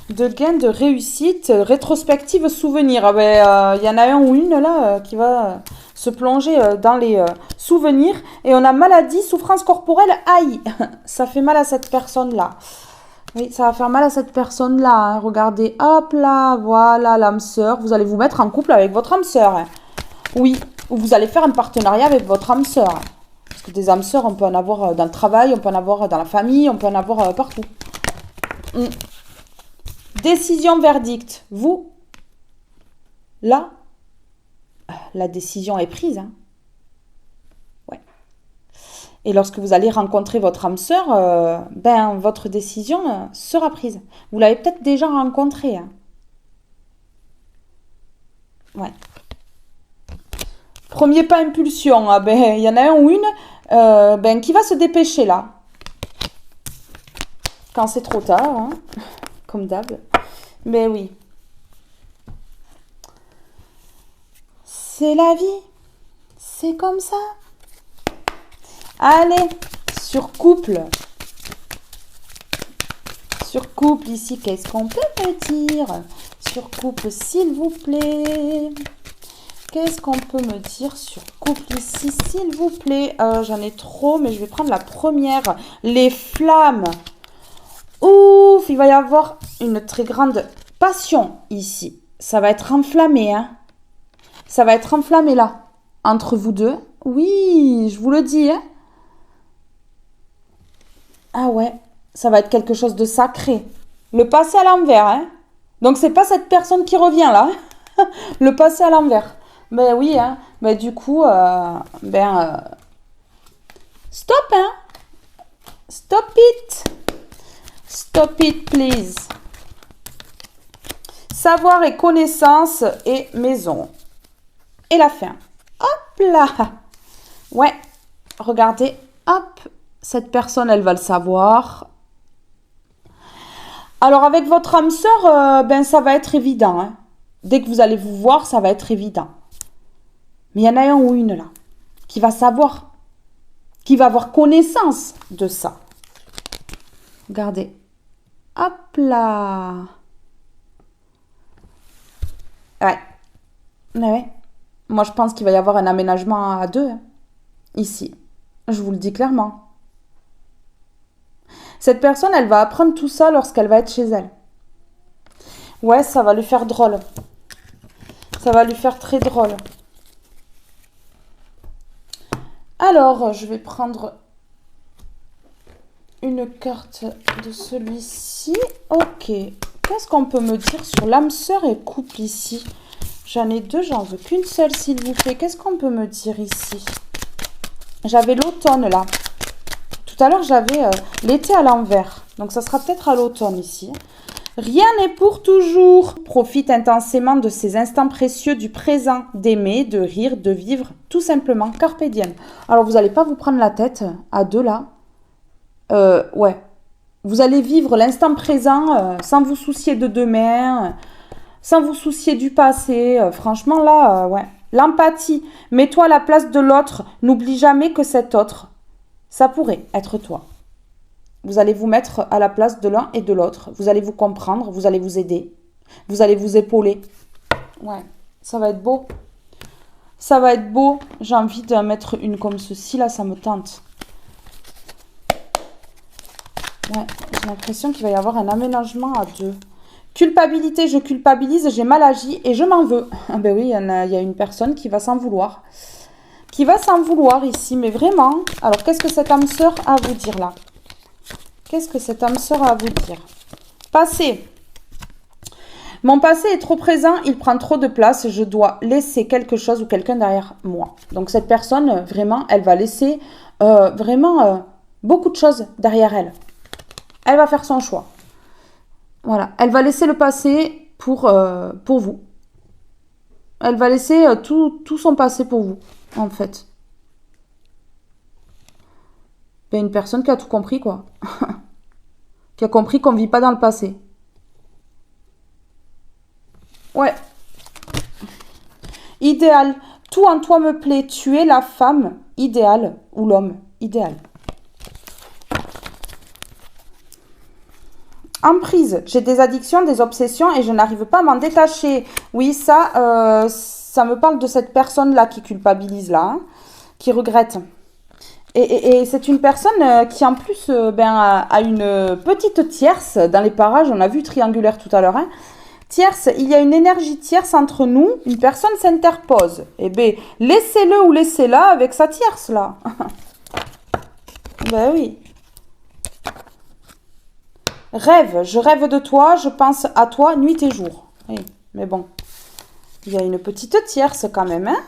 De gain, de réussite, rétrospective, souvenir. Ah ben, y en a un ou une là qui va se plonger dans les souvenirs. Et on a maladie, souffrance corporelle, aïe. Ça fait mal à cette personne-là. Oui, ça va faire mal à cette personne-là. Hein. Regardez, hop là, voilà l'âme sœur. Vous allez vous mettre en couple avec votre âme sœur. Hein. Oui, ou vous allez faire un partenariat avec votre âme sœur. Hein. Parce que des âmes sœurs, on peut en avoir dans le travail, on peut en avoir dans la famille, on peut en avoir partout. Décision, verdict. Vous, là, la décision est prise. Hein. Ouais. Et lorsque vous allez rencontrer votre âme sœur, ben, votre décision sera prise. Vous l'avez peut-être déjà rencontrée. Hein. Ouais. Premier pas impulsion. Ah ben, il y en a un ou une ben, qui va se dépêcher là. Quand c'est trop tard, hein, comme d'hab. Mais oui. C'est la vie. C'est comme ça. Allez, sur couple. Sur couple, ici, qu'est-ce qu'on peut me dire? Sur couple, s'il vous plaît. Qu'est-ce qu'on peut me dire sur couple ici, s'il vous plaît? J'en ai trop, mais je vais prendre la première. Les flammes. Ouf, il va y avoir une très grande passion ici. Ça va être enflammé, hein. Ça va être enflammé là, entre vous deux. Oui, je vous le dis, hein. Ah ouais, ça va être quelque chose de sacré. Le passé à l'envers, hein. Donc c'est pas cette personne qui revient là. Le passé à l'envers. Ben oui, hein. Ben du coup, stop, hein. Stop it. Stop it, please. Savoir et connaissance et maison. Et la fin. Hop là. Ouais. Regardez. Hop. Cette personne, elle va le savoir. Alors, avec votre âme sœur, ben, ça va être évident. Hein. Dès que vous allez vous voir, ça va être évident. Mais il y en a un ou une là qui va savoir, qui va avoir connaissance de ça. Regardez. Hop là. Ouais. Ouais. Moi, je pense qu'il va y avoir un aménagement à deux. Hein, ici. Je vous le dis clairement. Cette personne, elle va apprendre tout ça lorsqu'elle va être chez elle. Ouais, ça va lui faire drôle. Ça va lui faire très drôle. Alors, je vais prendre une carte de celui-ci. Ok. Qu'est-ce qu'on peut me dire sur l'âme sœur et couple ici? J'en ai deux, j'en veux qu'une seule, s'il vous plaît. Qu'est-ce qu'on peut me dire ici? J'avais l'automne, là. Tout à l'heure, j'avais l'été à l'envers. Donc, ça sera peut-être à l'automne, ici. Rien n'est pour toujours. Profite intensément de ces instants précieux du présent, d'aimer, de rire, de vivre, tout simplement. Carpe diem. Alors, vous n'allez pas vous prendre la tête à deux, là. Ouais. Vous allez vivre l'instant présent sans vous soucier de demain, sans vous soucier du passé. Franchement, là, ouais. L'empathie. Mets-toi à la place de l'autre. N'oublie jamais que cet autre, ça pourrait être toi. Vous allez vous mettre à la place de l'un et de l'autre. Vous allez vous comprendre, vous allez vous aider. Vous allez vous épauler. Ouais, ça va être beau. Ça va être beau. J'ai envie de mettre une comme ceci, là, ça me tente. Ouais, j'ai l'impression qu'il va y avoir un aménagement à deux. Culpabilité, je culpabilise, j'ai mal agi et je m'en veux. Ah ben oui, il y a une personne qui va s'en vouloir. Qui va s'en vouloir ici, mais vraiment. Alors, qu'est-ce que cette âme sœur a à vous dire là? Qu'est-ce que cette âme sœur a à vous dire? Passé. Mon passé est trop présent, il prend trop de place, je dois laisser quelque chose ou quelqu'un derrière moi. Donc, cette personne, vraiment, elle va laisser beaucoup de choses derrière elle. Elle va faire son choix. Voilà. Elle va laisser le passé pour vous. Elle va laisser tout son passé pour vous, en fait. Ben, une personne qui a tout compris, quoi. Qui a compris qu'on ne vit pas dans le passé. Ouais. Idéal. Tout en toi me plaît. Tu es la femme idéale ou l'homme idéal. Emprise. J'ai des addictions, des obsessions et je n'arrive pas à m'en détacher. Oui, ça me parle de cette personne-là qui culpabilise, là, hein, qui regrette. Et c'est une personne qui, en plus, a une petite tierce dans les parages. On a vu triangulaire tout à l'heure. Hein. Tierce, il y a une énergie tierce entre nous. Une personne s'interpose. Eh bien, laissez-le ou laissez-la avec sa tierce, là. Ben oui. Rêve, je rêve de toi, je pense à toi nuit et jour. Oui, mais bon. Il y a une petite tierce quand même, hein?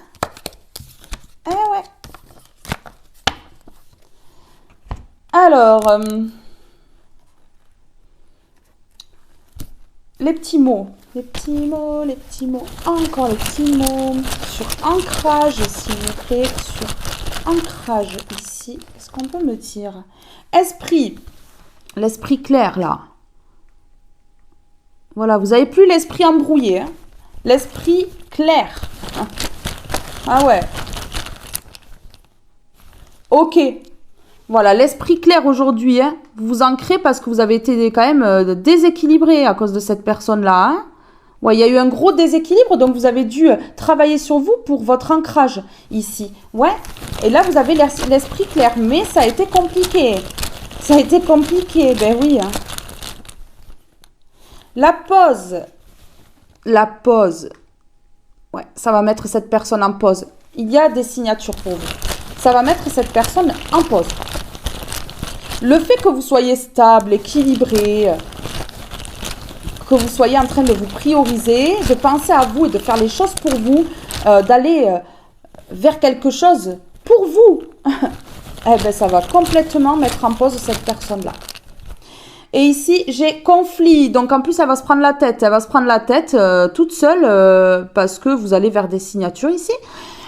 Eh ouais. Alors, les petits mots. Les petits mots, les petits mots. Encore les petits mots. Sur ancrage, s'il vous plaît. Sur ancrage, ici. Qu'est-ce qu'on peut me dire? Esprit. L'esprit clair, là. Voilà, vous n'avez plus l'esprit embrouillé. Hein. L'esprit clair. Ah ouais. Ok. Voilà, l'esprit clair aujourd'hui. Hein. Vous vous ancrez parce que vous avez été quand même déséquilibré à cause de cette personne-là. Hein. Ouais, il y a eu un gros déséquilibre, donc vous avez dû travailler sur vous pour votre ancrage ici. Ouais. Et là, vous avez l'esprit clair. Mais ça a été compliqué. Ça a été compliqué, ben oui. Hein. La pause. La pause. Ouais, ça va mettre cette personne en pause. Il y a des signatures pour vous. Ça va mettre cette personne en pause. Le fait que vous soyez stable, équilibré, que vous soyez en train de vous prioriser, de penser à vous et de faire les choses pour vous, d'aller vers quelque chose pour vous, eh ben, ça va complètement mettre en pause cette personne-là. Et ici, j'ai conflit. Donc, en plus, elle va se prendre la tête. Elle va se prendre la tête toute seule parce que vous allez vers des signatures ici.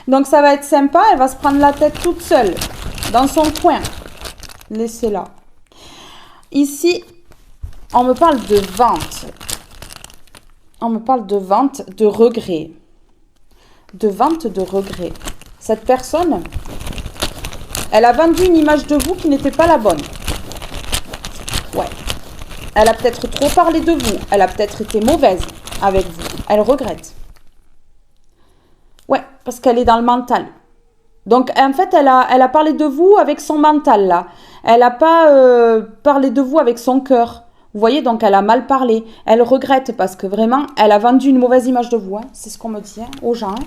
Donc, ça va être sympa. Elle va se prendre la tête toute seule dans son coin. Laissez-la. Ici, on me parle de vente. On me parle de vente, de regret. De vente, de regret. Cette personne, elle a vendu une image de vous qui n'était pas la bonne. Ouais. Elle a peut-être trop parlé de vous. Elle a peut-être été mauvaise avec vous. Elle regrette. Ouais, parce qu'elle est dans le mental. Donc, en fait, elle a parlé de vous avec son mental, là. Elle n'a pas parlé de vous avec son cœur. Vous voyez, donc elle a mal parlé. Elle regrette parce que vraiment, elle a vendu une mauvaise image de vous. Hein. C'est ce qu'on me dit hein, aux gens. Hein.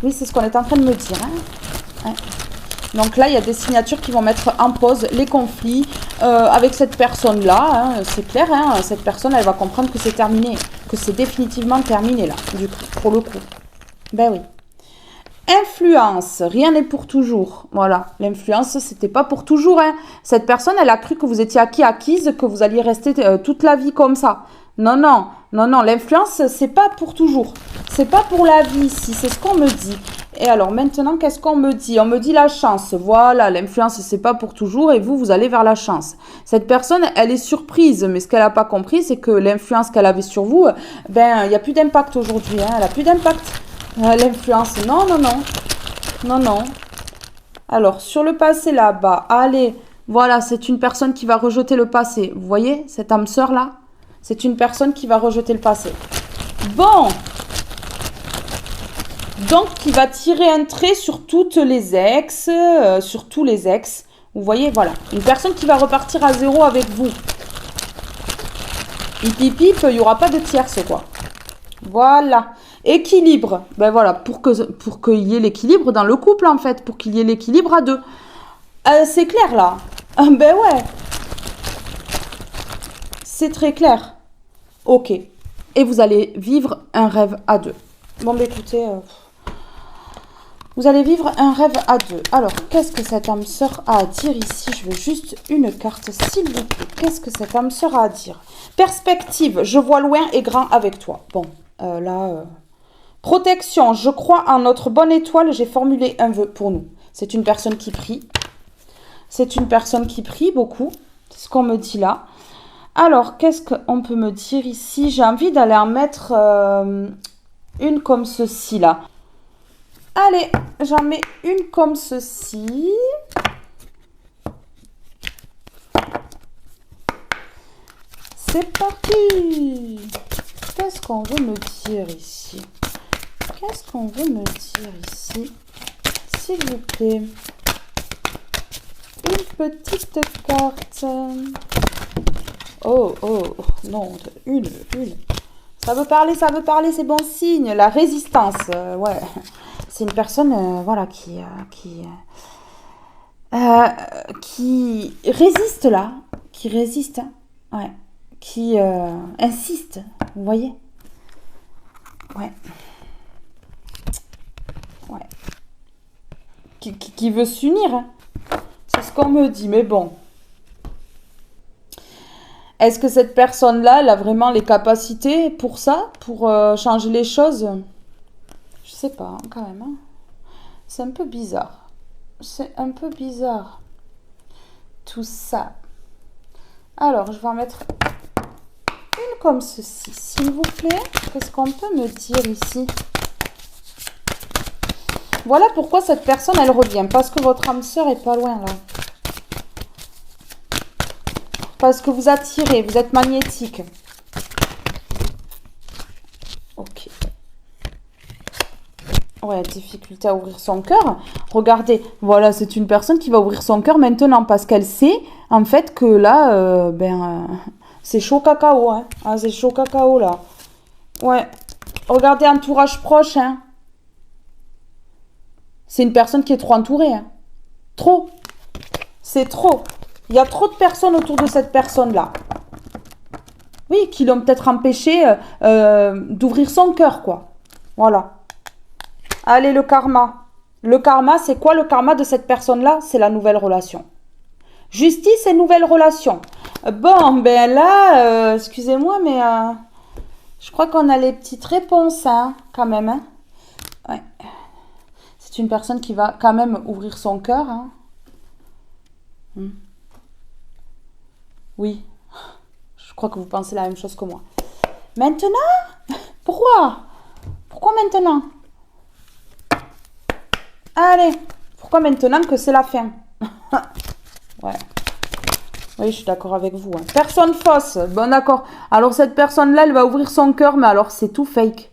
Oui, c'est ce qu'on est en train de me dire. Hein. Ouais. Donc là, il y a des signatures qui vont mettre en pause les conflits avec cette personne-là. Hein, c'est clair, hein, cette personne, elle va comprendre que c'est terminé. Que c'est définitivement terminé, là, du coup, pour le coup. Ben oui. Influence, rien n'est pour toujours. Voilà, l'influence, c'était pas pour toujours. Hein. Cette personne, elle a cru que vous étiez acquise, que vous alliez rester toute la vie comme ça. Non, non, non, non, l'influence, c'est pas pour toujours. C'est pas pour la vie ici, c'est ce qu'on me dit. Et alors maintenant, qu'est-ce qu'on me dit? On me dit la chance. Voilà, l'influence, c'est pas pour toujours et vous allez vers la chance. Cette personne, elle est surprise, mais ce qu'elle n'a pas compris, c'est que l'influence qu'elle avait sur vous, ben, il n'y a plus d'impact aujourd'hui. Hein. Elle a plus d'impact. L'influence, non, non, non. Non, non. Alors, sur le passé là-bas, allez, voilà, c'est une personne qui va rejeter le passé. Vous voyez, cette âme sœur là? C'est une personne qui va rejeter le passé. Bon. Donc, qui va tirer un trait sur toutes les ex, sur tous les ex. Vous voyez, voilà. Une personne qui va repartir à zéro avec vous. Hip, hip, hip, il n'y aura pas de tierce, quoi. Voilà. Équilibre. Ben voilà, pour qu'il y ait l'équilibre dans le couple, en fait. Pour qu'il y ait l'équilibre à deux. C'est clair, là. Ben ouais. C'est très clair. Ok. Et vous allez vivre un rêve à deux. Bon, ben écoutez... vous allez vivre un rêve à deux. Alors, qu'est-ce que cette âme sœur a à dire ici? Je veux juste une carte, s'il vous plaît. Qu'est-ce que cette âme sœur a à dire? Perspective, je vois loin et grand avec toi. Bon, là... Protection, je crois en notre bonne étoile, j'ai formulé un vœu pour nous. C'est une personne qui prie. C'est une personne qui prie beaucoup. C'est ce qu'on me dit là. Alors, qu'est-ce qu'on peut me dire ici? J'ai envie d'aller en mettre une comme ceci là. Allez, j'en mets une comme ceci. C'est parti. Qu'est-ce qu'on veut me dire ici? Qu'est-ce qu'on veut me dire ici? S'il vous plaît. Une petite carte. Oh, non, une. Ça veut parler, c'est bon signe. La résistance, ouais. C'est une personne, voilà, qui résiste là. Qui résiste, ouais. Qui insiste, vous voyez? Ouais. qui veut s'unir. Hein. C'est ce qu'on me dit, mais bon. Est-ce que cette personne-là, elle a vraiment les capacités pour ça, pour changer les choses? Je sais pas, hein, quand même. Hein. C'est un peu bizarre. C'est un peu bizarre. Tout ça. Alors, je vais en mettre une comme ceci, s'il vous plaît. Qu'est-ce qu'on peut me dire ici? Voilà pourquoi cette personne, elle revient. Parce que votre âme sœur est pas loin, là. Parce que vous attirez, vous êtes magnétique. Ok. Ouais, difficulté à ouvrir son cœur. Regardez, voilà, c'est une personne qui va ouvrir son cœur maintenant parce qu'elle sait, en fait, que là, c'est chaud cacao, hein. Ah, c'est chaud cacao, là. Ouais. Regardez, entourage proche, hein. C'est une personne qui est trop entourée, hein. Trop. C'est trop. Il y a trop de personnes autour de cette personne-là. Oui, qui l'ont peut-être empêché d'ouvrir son cœur, quoi. Voilà. Allez, le karma. Le karma, c'est quoi le karma de cette personne-là? C'est la nouvelle relation. Justice et nouvelle relation. Bon, ben là, excusez-moi, mais je crois qu'on a les petites réponses, hein, quand même. Hein. Ouais. C'est une personne qui va quand même ouvrir son cœur. Hein. Oui. Je crois que vous pensez la même chose que moi. Maintenant? Pourquoi? Pourquoi maintenant? Allez. Pourquoi maintenant que c'est la fin? Ouais. Oui, je suis d'accord avec vous. Hein. Personne fausse. Bon, d'accord. Alors, cette personne-là, elle va ouvrir son cœur, mais alors, c'est tout fake.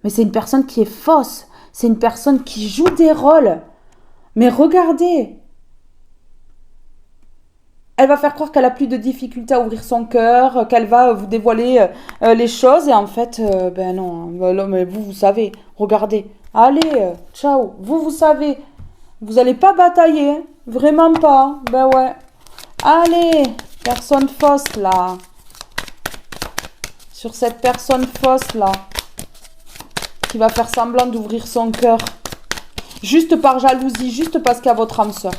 Mais c'est une personne qui est fausse. C'est une personne qui joue des rôles. Mais regardez. Elle va faire croire qu'elle a plus de difficulté à ouvrir son cœur, qu'elle va vous dévoiler les choses. Et en fait, ben non. Mais vous savez. Regardez. Allez, ciao. Vous savez. Vous n'allez pas batailler. Hein. Vraiment pas. Ben ouais. Allez, personne fausse là. Sur cette personne fausse là. Qui va faire semblant d'ouvrir son cœur. Juste par jalousie, juste parce qu'il y a votre âme sœur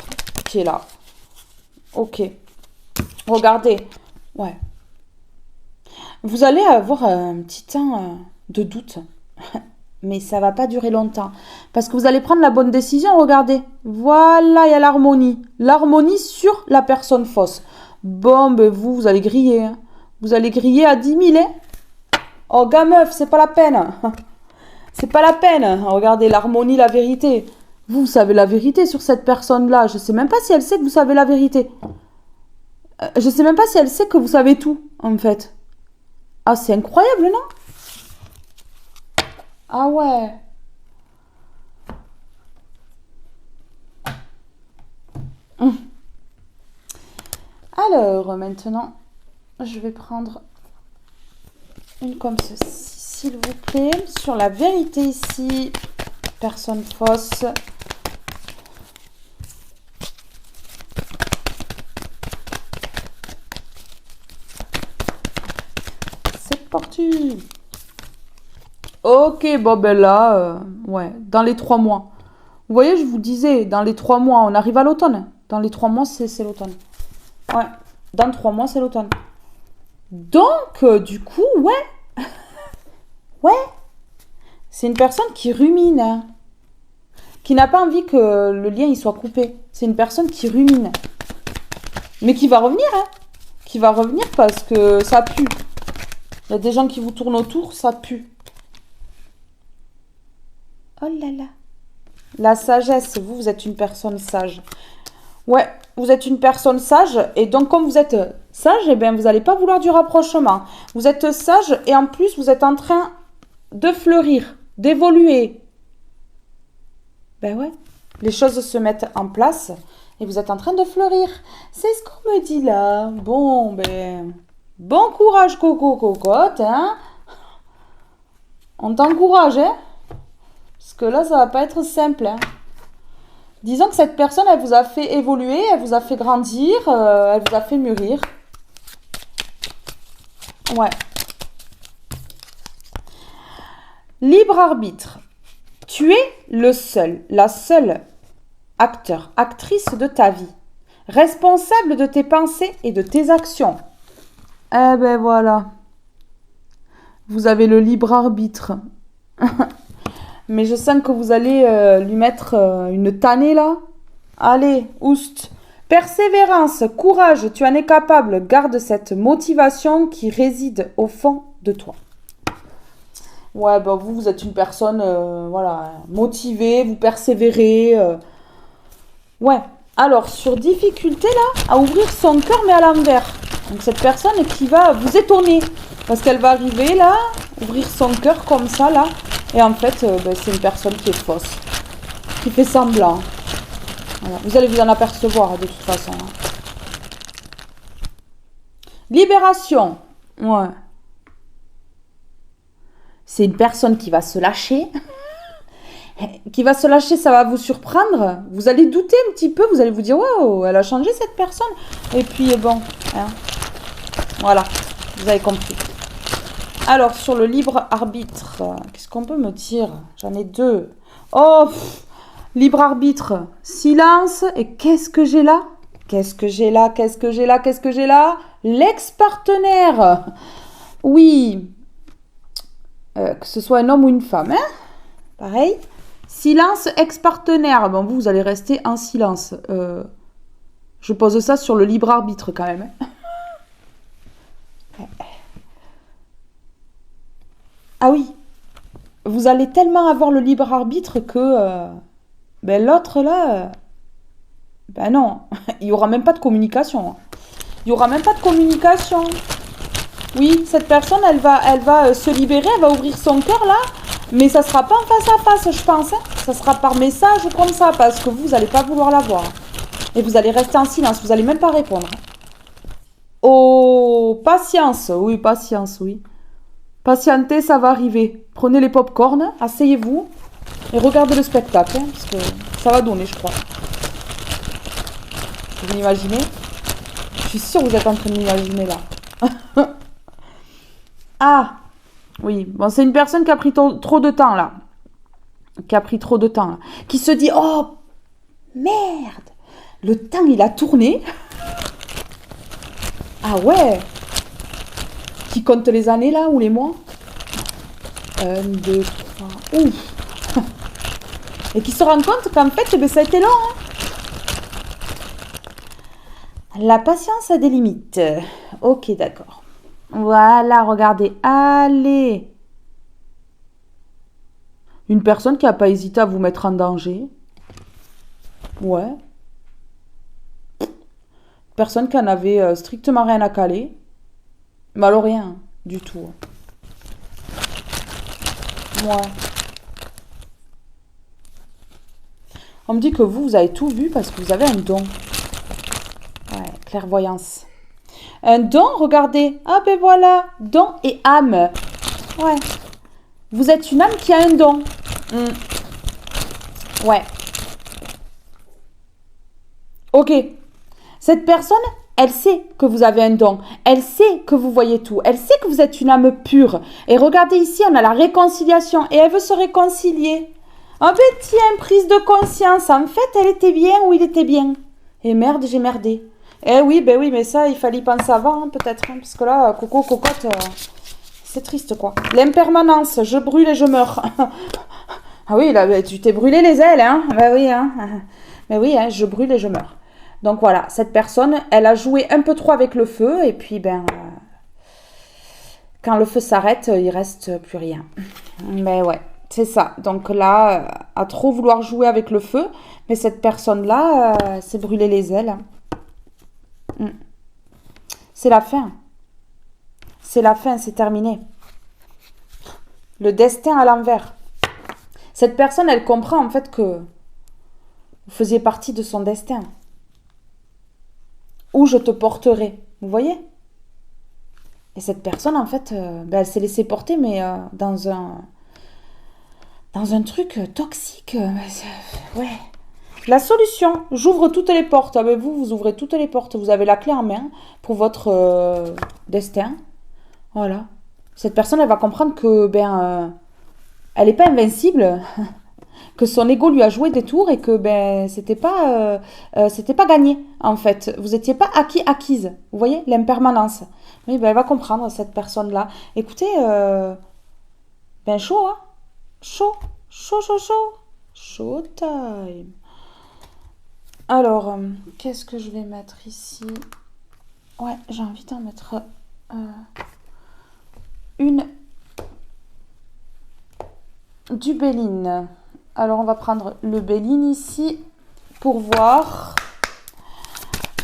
qui est là. Ok. Regardez. Ouais. Vous allez avoir un petit temps de doute. Mais ça va pas durer longtemps. Parce que vous allez prendre la bonne décision, regardez. Voilà, il y a l'harmonie. L'harmonie sur la personne fausse. Bon, ben vous allez griller. Hein. Vous allez griller à 10 000, hein. Oh, gars meuf, c'est pas la peine. C'est pas la peine. Regardez, l'harmonie, la vérité. Vous savez la vérité sur cette personne-là. Je sais même pas si elle sait que vous savez la vérité. Je sais même pas si elle sait que vous savez tout, en fait. Ah, c'est incroyable, non? Ah ouais. Alors, maintenant, je vais prendre une comme ceci, s'il vous plaît. Sur la vérité ici, personne fausse. C'est parti. Ok, bon ben là, ouais, dans les 3 mois. Vous voyez, je vous disais, dans les 3 mois, on arrive à l'automne. Dans les 3 mois, c'est l'automne. Ouais, dans 3 mois, c'est l'automne. Donc, du coup, ouais. Ouais. C'est une personne qui rumine. Hein, qui n'a pas envie que le lien il soit coupé. C'est une personne qui rumine. Mais qui va revenir, hein. Qui va revenir parce que ça pue. Il y a des gens qui vous tournent autour, ça pue. Oh là là. La sagesse, vous êtes une personne sage. Ouais, vous êtes une personne sage. Et donc, comme vous êtes sage, eh bien, vous n'allez pas vouloir du rapprochement. Vous êtes sage et en plus, vous êtes en train de fleurir, d'évoluer. Ben ouais, les choses se mettent en place et vous êtes en train de fleurir. C'est ce qu'on me dit là. Bon, ben, bon courage, coco, cocotte, hein. On t'encourage, hein. Parce que là, ça va pas être simple. Hein. Disons que cette personne, elle vous a fait évoluer, elle vous a fait grandir, elle vous a fait mûrir. Ouais. Libre arbitre. Tu es le seul, la seule acteur, actrice de ta vie, responsable de tes pensées et de tes actions. Eh ben voilà, vous avez le libre arbitre. Mais je sens que vous allez lui mettre une tannée là. Allez, oust. Persévérance, courage, tu en es capable. Garde cette motivation qui réside au fond de toi. Ouais, bah vous êtes une personne voilà, motivée, vous persévérez. Ouais. Alors, sur difficulté là, à ouvrir son cœur mais à l'envers. Donc cette personne qui va vous étonner. Parce qu'elle va arriver là, ouvrir son cœur comme ça là. Et en fait, c'est une personne qui est fausse. Qui fait semblant. Voilà. Vous allez vous en apercevoir de toute façon. Libération. Ouais. C'est une personne qui va se lâcher. Qui va se lâcher, ça va vous surprendre. Vous allez douter un petit peu. Vous allez vous dire, wow, elle a changé cette personne. Et puis, bon. Hein. Voilà. Vous avez compris. Alors, sur le libre arbitre, qu'est-ce qu'on peut me dire? J'en ai deux. Oh, libre arbitre, silence. Et qu'est-ce que j'ai là? Qu'est-ce que j'ai là? Qu'est-ce que j'ai là? Qu'est-ce que j'ai là? L'ex-partenaire. Oui. Que ce soit un homme ou une femme. Hein? Pareil. Silence, ex-partenaire. Bon, vous allez rester en silence. Je pose ça sur le libre arbitre quand même. Ah oui. Vous allez tellement avoir le libre arbitre que l'autre là, non, il n'y aura même pas de communication. Il n'y aura même pas de communication. Oui, cette personne, elle va se libérer, elle va ouvrir son cœur là, mais ça sera pas en face à face, je pense. Hein. Ça sera par message ou comme ça, parce que vous n'allez pas vouloir la voir. Et vous allez rester en silence, vous n'allez même pas répondre. Oh, patience, oui, patience, oui. Patientez, ça va arriver. Prenez les pop-corn, asseyez-vous et regardez le spectacle, hein, parce que ça va donner, je crois. Vous l'imaginez? Je suis sûre que vous êtes en train de l'imaginer là. Ah, oui. Bon, c'est une personne qui a pris trop de temps là. Qui a pris trop de temps là. Qui se dit, oh, merde. Le temps, il a tourné. Ah ouais. Qui compte les années là ou les mois? 1, 2, 3. Ouf. Et qui se rend compte qu'en fait, ça a été long. Hein. La patience a des limites. Ok, d'accord. Voilà, regardez. Allez. Une personne qui n'a pas hésité à vous mettre en danger. Ouais. Personne qui en avait strictement rien à caler. Mais alors rien, du tout. Ouais. On me dit que vous avez tout vu parce que vous avez un don. Ouais, clairvoyance. Un don, regardez. Ah ben voilà, don et âme. Ouais. Vous êtes une âme qui a un don. Ouais. Ok. Cette personne, elle sait que vous avez un don. Elle sait que vous voyez tout. Elle sait que vous êtes une âme pure. Et regardez ici, on a la réconciliation. Et elle veut se réconcilier. Ah ben tiens, prise de conscience. En fait, elle était bien ou il était bien. Et merde, j'ai merdé. Eh oui, ben oui, mais ça, il fallait y penser avant, hein, peut-être. Hein, parce que là, coco, cocotte, c'est triste, quoi. L'impermanence, je brûle et je meurs. Ah oui, là, tu t'es brûlé les ailes, hein. Ben oui, hein. Ben oui, hein, je brûle et je meurs. Donc voilà, cette personne, elle a joué un peu trop avec le feu. Et puis, quand le feu s'arrête, il reste plus rien. Ben ouais, c'est ça. Donc là, à trop vouloir jouer avec le feu. Mais cette personne-là s'est brûlé les ailes. C'est la fin. C'est la fin, c'est terminé. Le destin à l'envers. Cette personne, elle comprend en fait que vous faisiez partie de son destin. Où je te porterai. Vous voyez? Et cette personne, en fait, elle s'est laissée porter, mais dans un truc toxique. Ouais. La solution, j'ouvre toutes les portes. Ah ben vous ouvrez toutes les portes. Vous avez la clé en main pour votre destin. Voilà. Cette personne, elle va comprendre que, elle n'est pas invincible. que son ego lui a joué des tours et que ben c'était pas gagné en fait. Vous n'étiez pas acquise. Vous voyez l'impermanence. Oui, ben elle va comprendre cette personne-là. Écoutez, ben chaud, hein, chaud, chaud, chaud, chaud, showtime. Alors, qu'est-ce que je vais mettre ici? Ouais, j'ai envie d'en mettre une du Béline. Alors, on va prendre le Béline ici pour voir.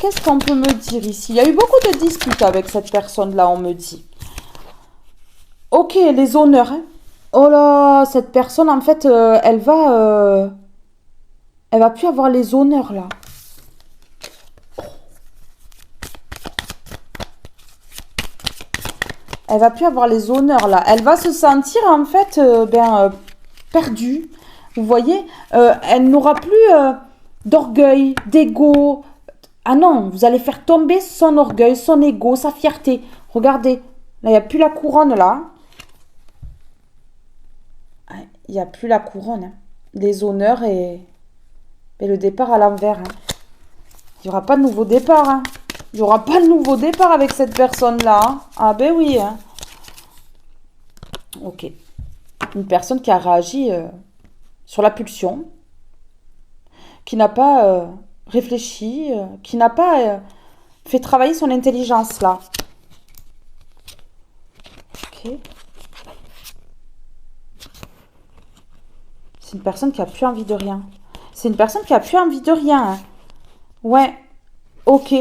Qu'est-ce qu'on peut me dire ici? Il y a eu beaucoup de disputes avec cette personne-là, on me dit. Ok, les honneurs. Hein. Oh là, cette personne, en fait, elle va plus avoir les honneurs, là. Elle va plus avoir les honneurs, là. Elle va se sentir, en fait, perdue. Vous voyez, elle n'aura plus d'orgueil, d'ego. Ah non, vous allez faire tomber son orgueil, son ego, sa fierté. Regardez, là, il n'y a plus la couronne, là. Il n'y a plus la couronne. Hein. Les honneurs et le départ à l'envers. Hein. Il n'y aura pas de nouveau départ. Hein. Il n'y aura pas de nouveau départ avec cette personne-là. Hein. Ah ben oui. Hein. Ok. Une personne qui a réagi sur la pulsion, qui n'a pas réfléchi, qui n'a pas fait travailler son intelligence là. Ok. C'est une personne qui a plus envie de rien. C'est une personne qui a plus envie de rien. Hein. Ouais. Ok.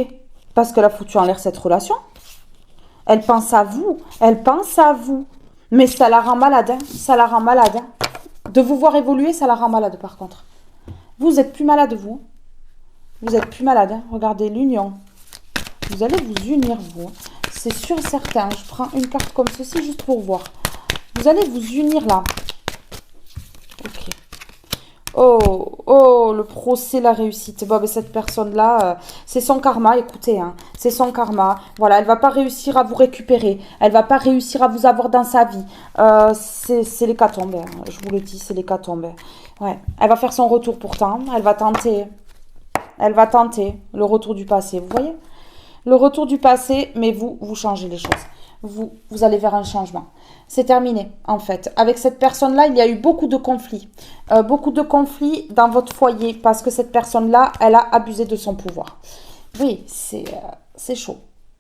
Parce qu'elle a foutu en l'air cette relation. Elle pense à vous. Elle pense à vous. Mais ça la rend malade. Hein. Ça la rend malade. Hein. De vous voir évoluer, ça la rend malade par contre. Vous êtes plus malade, vous. Vous êtes plus malade. Hein. Regardez l'union. Vous allez vous unir, vous. C'est sûr et certain. Je prends une carte comme ceci juste pour voir. Vous allez vous unir là. Ok. Oh, le procès, la réussite. Bon, ben, cette personne-là, c'est son karma, écoutez, hein, c'est son karma. Voilà, elle va pas réussir à vous récupérer. Elle va pas réussir à vous avoir dans sa vie. C'est l'hécatombe, hein, je vous le dis, c'est l'hécatombe. Ouais, elle va faire son retour pourtant. Elle va tenter le retour du passé, vous voyez? Le retour du passé, mais vous changez les choses. Vous allez vers un changement. C'est terminé, en fait. Avec cette personne-là, il y a eu beaucoup de conflits. Beaucoup de conflits dans votre foyer parce que cette personne-là, elle a abusé de son pouvoir. Oui, c'est chaud.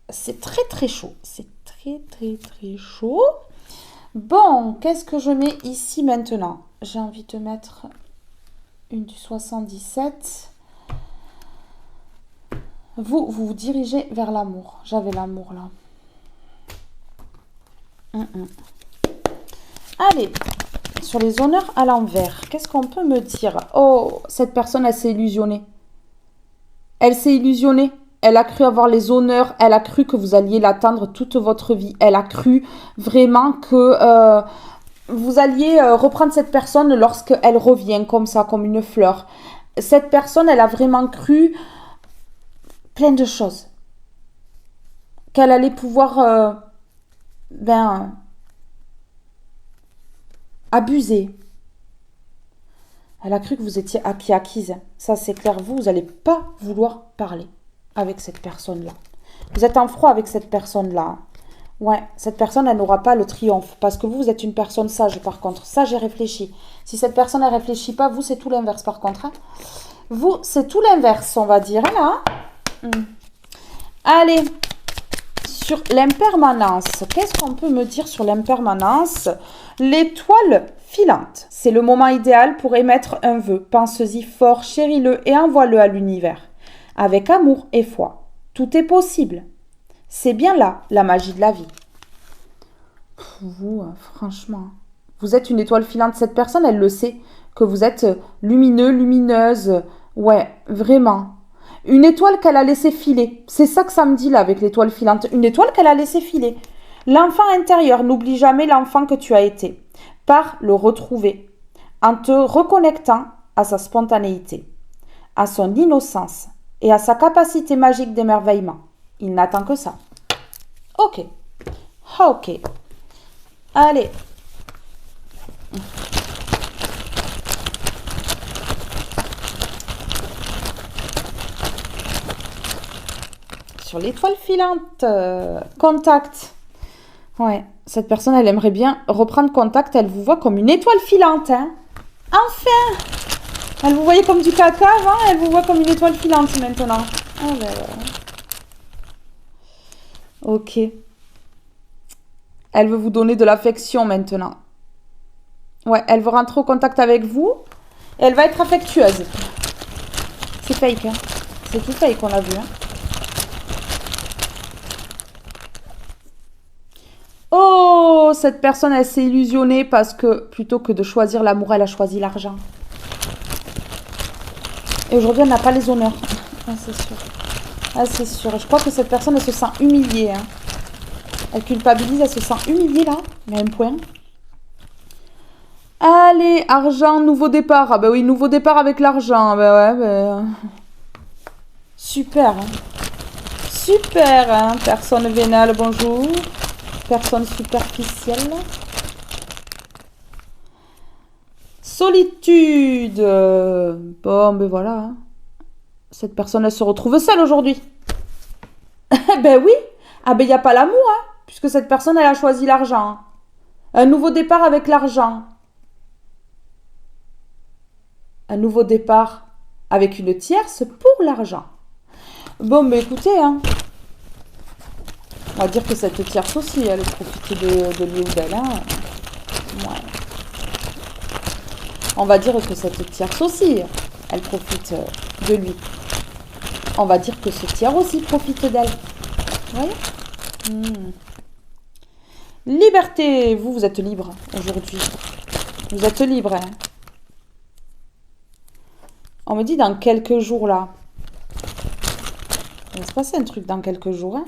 C'est très, très chaud. C'est très, très, très chaud. Bon, qu'est-ce que je mets ici maintenant? J'ai envie de mettre une du 77. Vous dirigez vers l'amour. J'avais l'amour, là. Allez, sur les honneurs à l'envers, qu'est-ce qu'on peut me dire? Oh, cette personne, elle s'est illusionnée. Elle s'est illusionnée. Elle a cru avoir les honneurs. Elle a cru que vous alliez l'attendre toute votre vie. Elle a cru vraiment que vous alliez reprendre cette personne lorsqu'elle revient comme ça, comme une fleur. Cette personne, elle a vraiment cru plein de choses. Qu'elle allait pouvoir... abuser. Elle a cru que vous étiez acquise. Ça, c'est clair. Vous n'allez pas vouloir parler avec cette personne-là. Vous êtes en froid avec cette personne-là. Ouais, cette personne, elle n'aura pas le triomphe. Parce que vous êtes une personne sage, par contre. Sage et réfléchie. Si cette personne, elle ne réfléchit pas, vous, c'est tout l'inverse, par contre. Hein. Vous, c'est tout l'inverse, on va dire. Là. Allez. Sur l'impermanence, qu'est-ce qu'on peut me dire sur l'impermanence? L'étoile filante, c'est le moment idéal pour émettre un vœu. Pense-y fort, chéris-le et envoie-le à l'univers. Avec amour et foi, tout est possible. C'est bien là la magie de la vie. Vous, franchement, vous êtes une étoile filante. Cette personne, elle le sait, que vous êtes lumineux, lumineuse. Ouais, vraiment. Une étoile qu'elle a laissé filer. C'est ça que ça me dit là avec l'étoile filante. Une étoile qu'elle a laissé filer. L'enfant intérieur, n'oublie jamais l'enfant que tu as été. Par le retrouver. En te reconnectant à sa spontanéité, à son innocence et à sa capacité magique d'émerveillement. Il n'attend que ça. Ok. Ok. Allez. sur l'étoile filante. Contact. Ouais, cette personne, elle aimerait bien reprendre contact. Elle vous voit comme une étoile filante. Hein. Enfin! Elle vous voyait comme du caca avant, elle vous voit comme une étoile filante maintenant. Oh là là. Ok. Elle veut vous donner de l'affection maintenant. Ouais, elle veut rentrer au contact avec vous. Et elle va être affectueuse. C'est fake, hein. C'est tout fake qu'on a vu, hein. Oh, cette personne, elle s'est illusionnée parce que plutôt que de choisir l'amour, elle a choisi l'argent. Et aujourd'hui, elle n'a pas les honneurs. Ah, c'est sûr. Ah, c'est sûr. Je crois que cette personne, elle se sent humiliée, hein. Elle culpabilise, elle se sent humiliée, là. Mais à un point. Allez, argent, nouveau départ. Ah ben oui, nouveau départ avec l'argent. Ben ouais, ben... Super, hein. Super, hein. Personne vénale, bonjour. Personne superficielle. Solitude. Bon, ben voilà. Hein. Cette personne, elle se retrouve seule aujourd'hui. Ben oui. Ah ben, il n'y a pas l'amour, hein. Puisque cette personne, elle a choisi l'argent. Un nouveau départ avec l'argent. Un nouveau départ avec une tierce pour l'argent. Bon, mais écoutez, hein. On va dire que cette tierce aussi, elle profite de lui ou d'elle. Hein. Ouais. On va dire que cette tierce aussi, elle profite de lui. On va dire que ce tiers aussi profite d'elle. Vous voyez ? Liberté. Vous êtes libre aujourd'hui. Vous êtes libre. Hein. On me dit dans quelques jours, là. Il va se passer un truc dans quelques jours. Hein.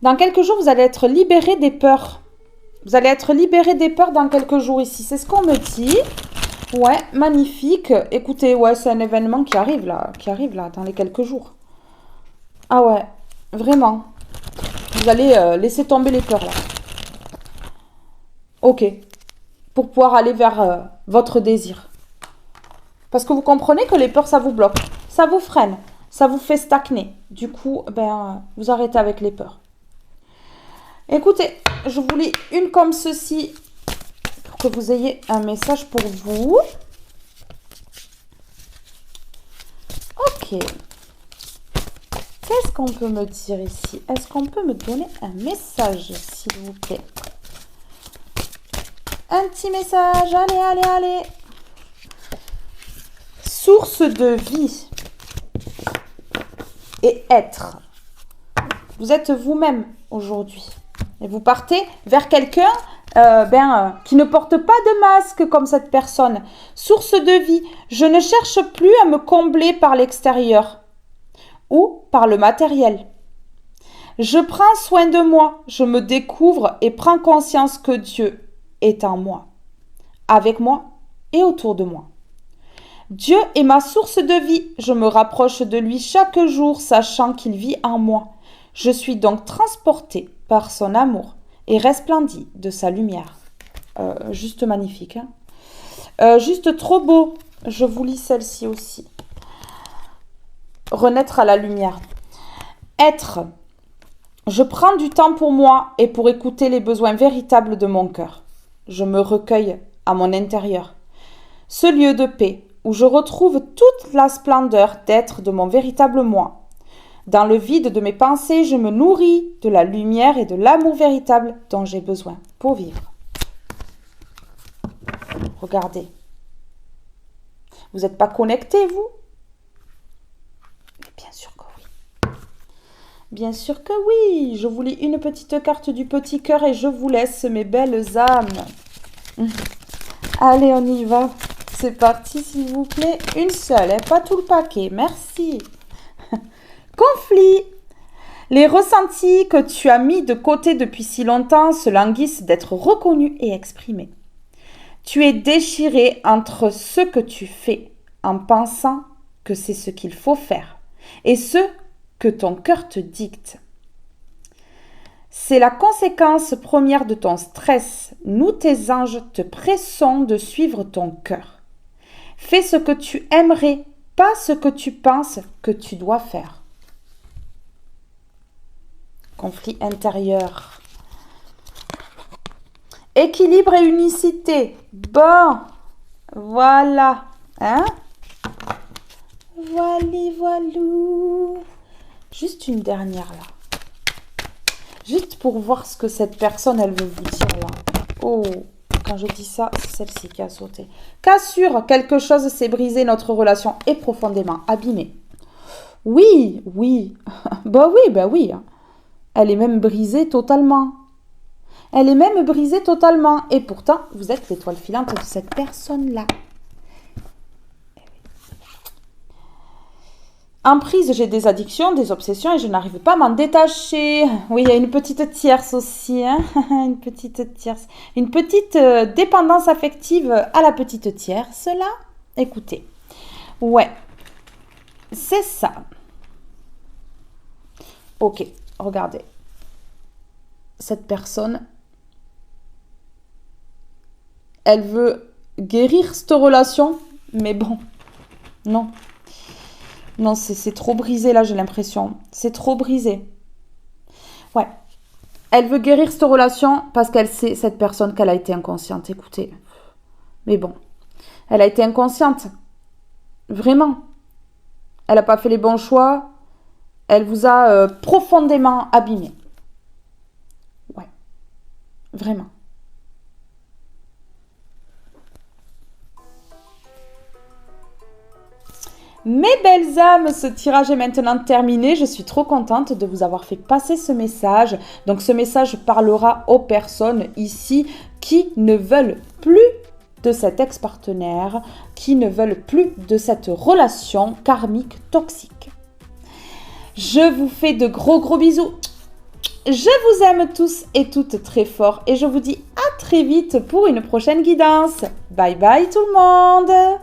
Dans quelques jours, vous allez être libéré des peurs. Vous allez être libéré des peurs dans quelques jours ici. C'est ce qu'on me dit. Ouais, magnifique. Écoutez, ouais, c'est un événement qui arrive là dans les quelques jours. Ah ouais, vraiment. Vous allez laisser tomber les peurs là. Ok. Pour pouvoir aller vers votre désir. Parce que vous comprenez que les peurs, ça vous bloque. Ça vous freine. Ça vous fait stagner. Du coup, ben, vous arrêtez avec les peurs. Écoutez, je vous lis une comme ceci pour que vous ayez un message pour vous. Ok. Qu'est-ce qu'on peut me dire ici? Est-ce qu'on peut me donner un message, s'il vous plaît? Un petit message. Allez, allez, allez. Source de vie et être. Vous êtes vous-même aujourd'hui. Et vous partez vers quelqu'un qui ne porte pas de masque comme cette personne. Source de vie. Je ne cherche plus à me combler par l'extérieur ou par le matériel. Je prends soin de moi. Je me découvre et prends conscience que Dieu est en moi, avec moi et autour de moi. Dieu est ma source de vie. Je me rapproche de lui chaque jour, sachant qu'il vit en moi. Je suis donc transportée par son amour et resplendie de sa lumière. Juste magnifique. Hein, juste trop beau. Je vous lis celle-ci aussi. Renaître à la lumière. Être. Je prends du temps pour moi et pour écouter les besoins véritables de mon cœur. Je me recueille à mon intérieur. Ce lieu de paix où je retrouve toute la splendeur d'être de mon véritable moi. Dans le vide de mes pensées, je me nourris de la lumière et de l'amour véritable dont j'ai besoin pour vivre. Regardez. Vous n'êtes pas connectés, vous? Mais bien sûr que oui. Bien sûr que oui. Je vous lis une petite carte du petit cœur et je vous laisse, mes belles âmes. Allez, on y va. C'est parti, s'il vous plaît. Une seule, hein, pas tout le paquet. Merci. Conflit. Les ressentis que tu as mis de côté depuis si longtemps se languissent d'être reconnus et exprimés. Tu es déchiré entre ce que tu fais en pensant que c'est ce qu'il faut faire et ce que ton cœur te dicte. C'est la conséquence première de ton stress. Nous, tes anges, te pressons de suivre ton cœur. Fais ce que tu aimerais, pas ce que tu penses que tu dois faire. conflit intérieur. Équilibre et unicité. Bon, voilà. Hein? Voilou. Juste une dernière là. Juste pour voir ce que cette personne, elle veut vous dire là. Oh, quand je dis ça, c'est celle-ci qui a sauté. Cassure, quelque chose s'est brisé, notre relation est profondément abîmée. Oui. Bah oui. Elle est même brisée totalement. Et pourtant, vous êtes l'étoile filante de cette personne-là. En prise, j'ai des addictions, des obsessions et je n'arrive pas à m'en détacher. Oui, il y a une petite tierce aussi. Hein. Une petite tierce. Une petite dépendance affective à la petite tierce, là. Écoutez. Ouais. C'est ça. Ok, regardez. Cette personne, elle veut guérir cette relation, mais bon, non. Non, c'est trop brisé là, j'ai l'impression. C'est trop brisé. Ouais. Elle veut guérir cette relation parce qu'elle sait, cette personne, qu'elle a été inconsciente. Écoutez. Mais bon. Elle a été inconsciente. Vraiment. Elle n'a pas fait les bons choix. Elle vous a profondément abîmé. Ouais. Vraiment. Mes belles âmes, ce tirage est maintenant terminé. Je suis trop contente de vous avoir fait passer ce message. Donc ce message parlera aux personnes ici qui ne veulent plus de cet ex-partenaire, qui ne veulent plus de cette relation karmique toxique. Je vous fais de gros bisous. Je vous aime tous et toutes très fort et je vous dis à très vite pour une prochaine guidance. Bye bye tout le monde!